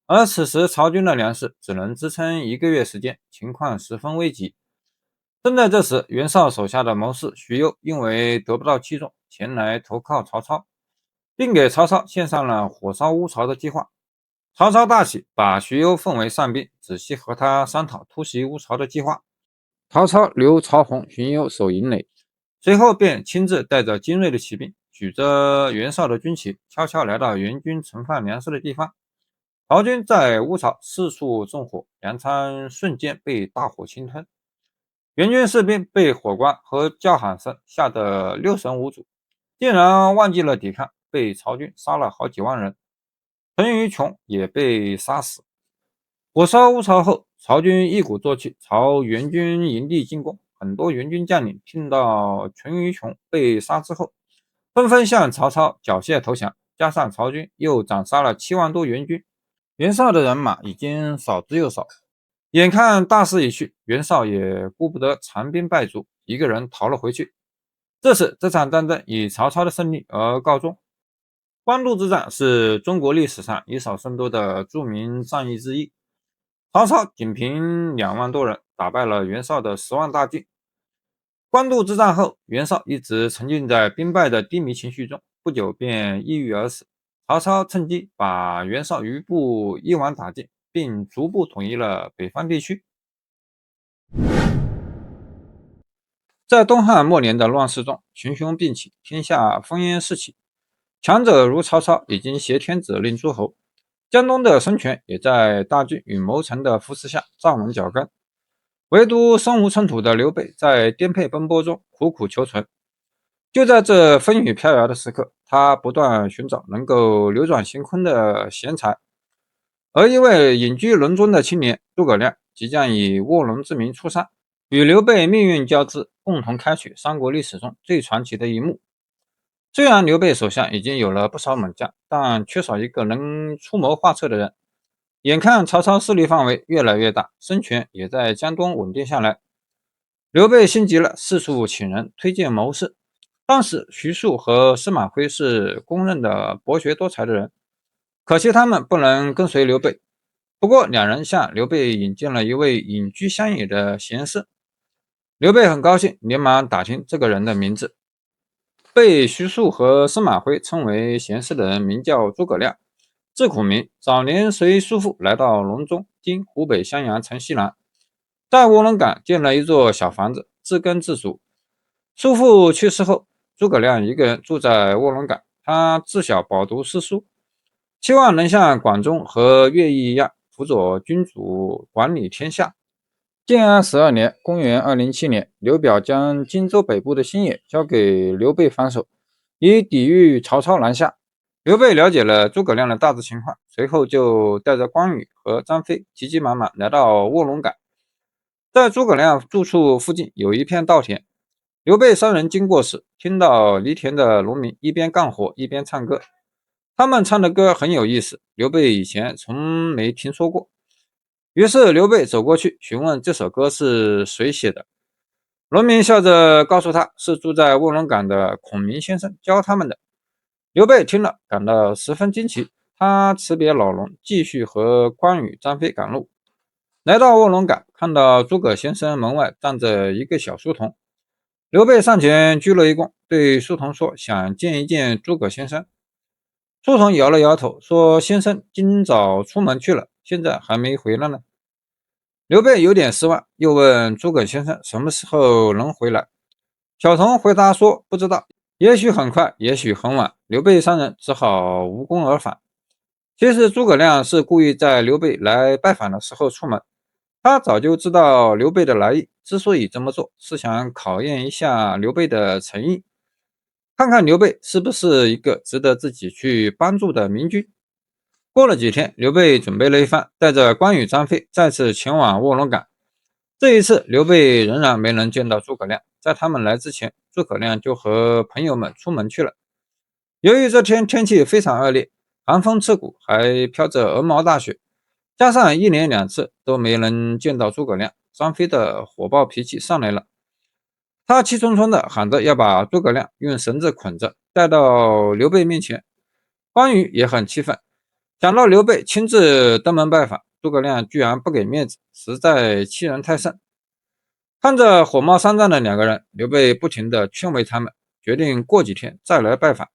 而此时曹军的粮食只能支撑1个月时间，情况十分危急。正在这时，袁绍手下的谋士徐攸因为得不到器重，前来投靠曹操，并给曹操献上了火烧乌巢的计划。曹操大喜，把徐攸奉为上宾，仔细和他商讨突袭乌巢的计划。曹操留曹洪、荀攸守营垒，随后便亲自带着精锐的骑兵，举着袁绍的军旗，悄悄来到援军存放粮食的地方。曹军在乌巢四处纵火，粮仓瞬间被大火侵吞。援军士兵被火光和叫喊声吓得六神无主，竟然忘记了抵抗，被曹军杀了好几万人。陈于琼也被杀死。火烧乌巢后，曹军一鼓作气朝援军营地进攻。很多援军将领听到陈于琼被杀之后，纷纷向曹操缴械投降。加上曹军又斩杀了7万多援军，袁绍的人马已经少之又少。眼看大势已去，袁绍也顾不得残兵败卒，一个人逃了回去。这时，这场战争以曹操的胜利而告终。官渡之战是中国历史上以少胜多的著名战役之一。曹操仅凭2万多人打败了袁绍的10万大军。官渡之战后，袁绍一直沉浸在兵败的低迷情绪中，不久便抑郁而死。曹操趁机把袁绍余部一网打尽，并逐步统一了北方地区。在东汉末年的乱世中，群雄并起，天下烽烟四起，强者如曹操已经挟天子令诸侯，江东的孙权也在大军与谋臣的扶持下站稳脚跟，唯独身无寸土的刘备在颠沛奔波中苦苦求存。就在这风雨飘摇的时刻，他不断寻找能够扭转乾坤的贤才，而一位隐居隆中的青年诸葛亮即将以卧龙之名出山，与刘备命运交织，共同开启三国历史中最传奇的一幕。虽然刘备手下已经有了不少猛将，但缺少一个能出谋划策的人。眼看曹操势力范围越来越大，孙权也在江东稳定下来，刘备心急了，四处请人推荐谋士。当时徐庶和司马徽是公认的博学多才的人，可惜他们不能跟随刘备。不过两人向刘备引荐了一位隐居乡野的贤士，刘备很高兴，连忙打听这个人的名字。被徐庶和司马徽称为贤士的人名叫诸葛亮，字孔明，早年随叔父来到隆中（今湖北襄阳城西南），在卧龙岗建了一座小房子，自耕自足。叔父去世后，诸葛亮一个人住在卧龙岗，他自小饱读诗书，期望能像管仲和乐毅一样，辅佐君主管理天下。建安12年，公元207年，刘表将荆州北部的新野交给刘备防守，以抵御曹操南下。刘备了解了诸葛亮的大致情况，随后就带着关羽和张飞急急忙忙来到卧龙岗。在诸葛亮住处附近有一片稻田，刘备三人经过时，听到犁田的农民一边干活一边唱歌，他们唱的歌很有意思，刘备以前从没听说过。于是刘备走过去询问这首歌是谁写的，农民笑着告诉他是住在卧龙岗的孔明先生教他们的。刘备听了感到十分惊奇，他辞别老农，继续和关羽、张飞赶路。来到卧龙岗，看到诸葛先生门外站着一个小书童，刘备上前鞠了一躬，对书童说想见一见诸葛先生。书童摇了摇头，说先生今早出门去了，现在还没回来呢。刘备有点失望，又问诸葛先生什么时候能回来。小童回答说不知道，也许很快，也许很晚。刘备三人只好无功而返。其实诸葛亮是故意在刘备来拜访的时候出门，他早就知道刘备的来意，之所以这么做，是想考验一下刘备的诚意，看看刘备是不是一个值得自己去帮助的明君。过了几天，刘备准备了一番，带着关羽、张飞再次前往卧龙岗。这一次，刘备仍然没能见到诸葛亮。在他们来之前，诸葛亮就和朋友们出门去了。由于这天天气非常恶劣，寒风刺骨，还飘着鹅毛大雪，加上一连两次都没能见到诸葛亮，张飞的火爆脾气上来了。他气冲冲地喊着要把诸葛亮用绳子捆着，带到刘备面前。关羽也很气愤，想到刘备亲自登门拜访，诸葛亮居然不给面子，实在欺人太甚。看着火冒三丈的两个人，刘备不停地劝慰他们，决定过几天再来拜访。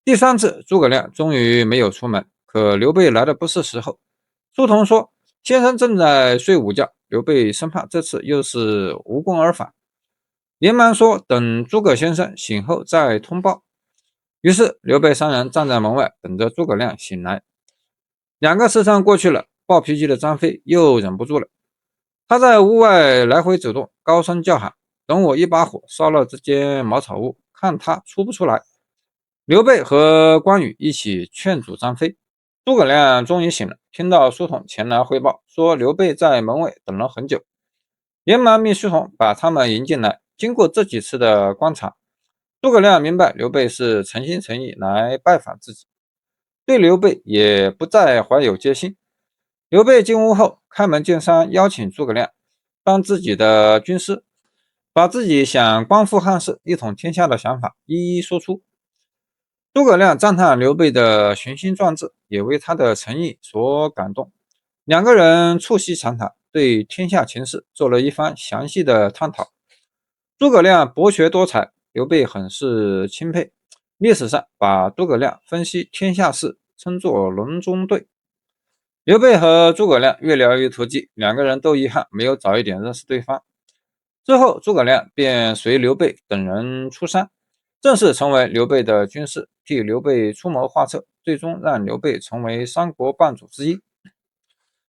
第三次，诸葛亮终于没有出门，可刘备来的不是时候。书童说先生正在睡午觉，刘备生怕这次又是无功而返，连忙说等诸葛先生醒后再通报。于是刘备三人站在门外等着诸葛亮醒来。两个时辰过去了，暴脾气的张飞又忍不住了，他在屋外来回走动，高声叫喊，等我一把火烧了这间茅草屋，看他出不出来。刘备和关羽一起劝阻张飞。诸葛亮终于醒了，听到书童前来汇报，说刘备在门外等了很久，连忙命书童把他们迎进来。经过这几次的观察，诸葛亮明白刘备是诚心诚意来拜访自己，对刘备也不再怀有戒心。刘备进屋后，开门见山邀请诸葛亮当自己的军师，把自己想光复汉室、一统天下的想法一一说出。诸葛亮赞叹刘备的雄心壮志，也为他的诚意所感动。两个人促膝长谈，对天下情势做了一番详细的探讨。诸葛亮博学多才，刘备很是钦佩。历史上把诸葛亮分析天下事称作隆中对。刘备和诸葛亮越聊越投机，两个人都遗憾没有早一点认识对方。之后，诸葛亮便随刘备等人出山，正式成为刘备的军师，替刘备出谋划策，最终让刘备成为三国霸主之一。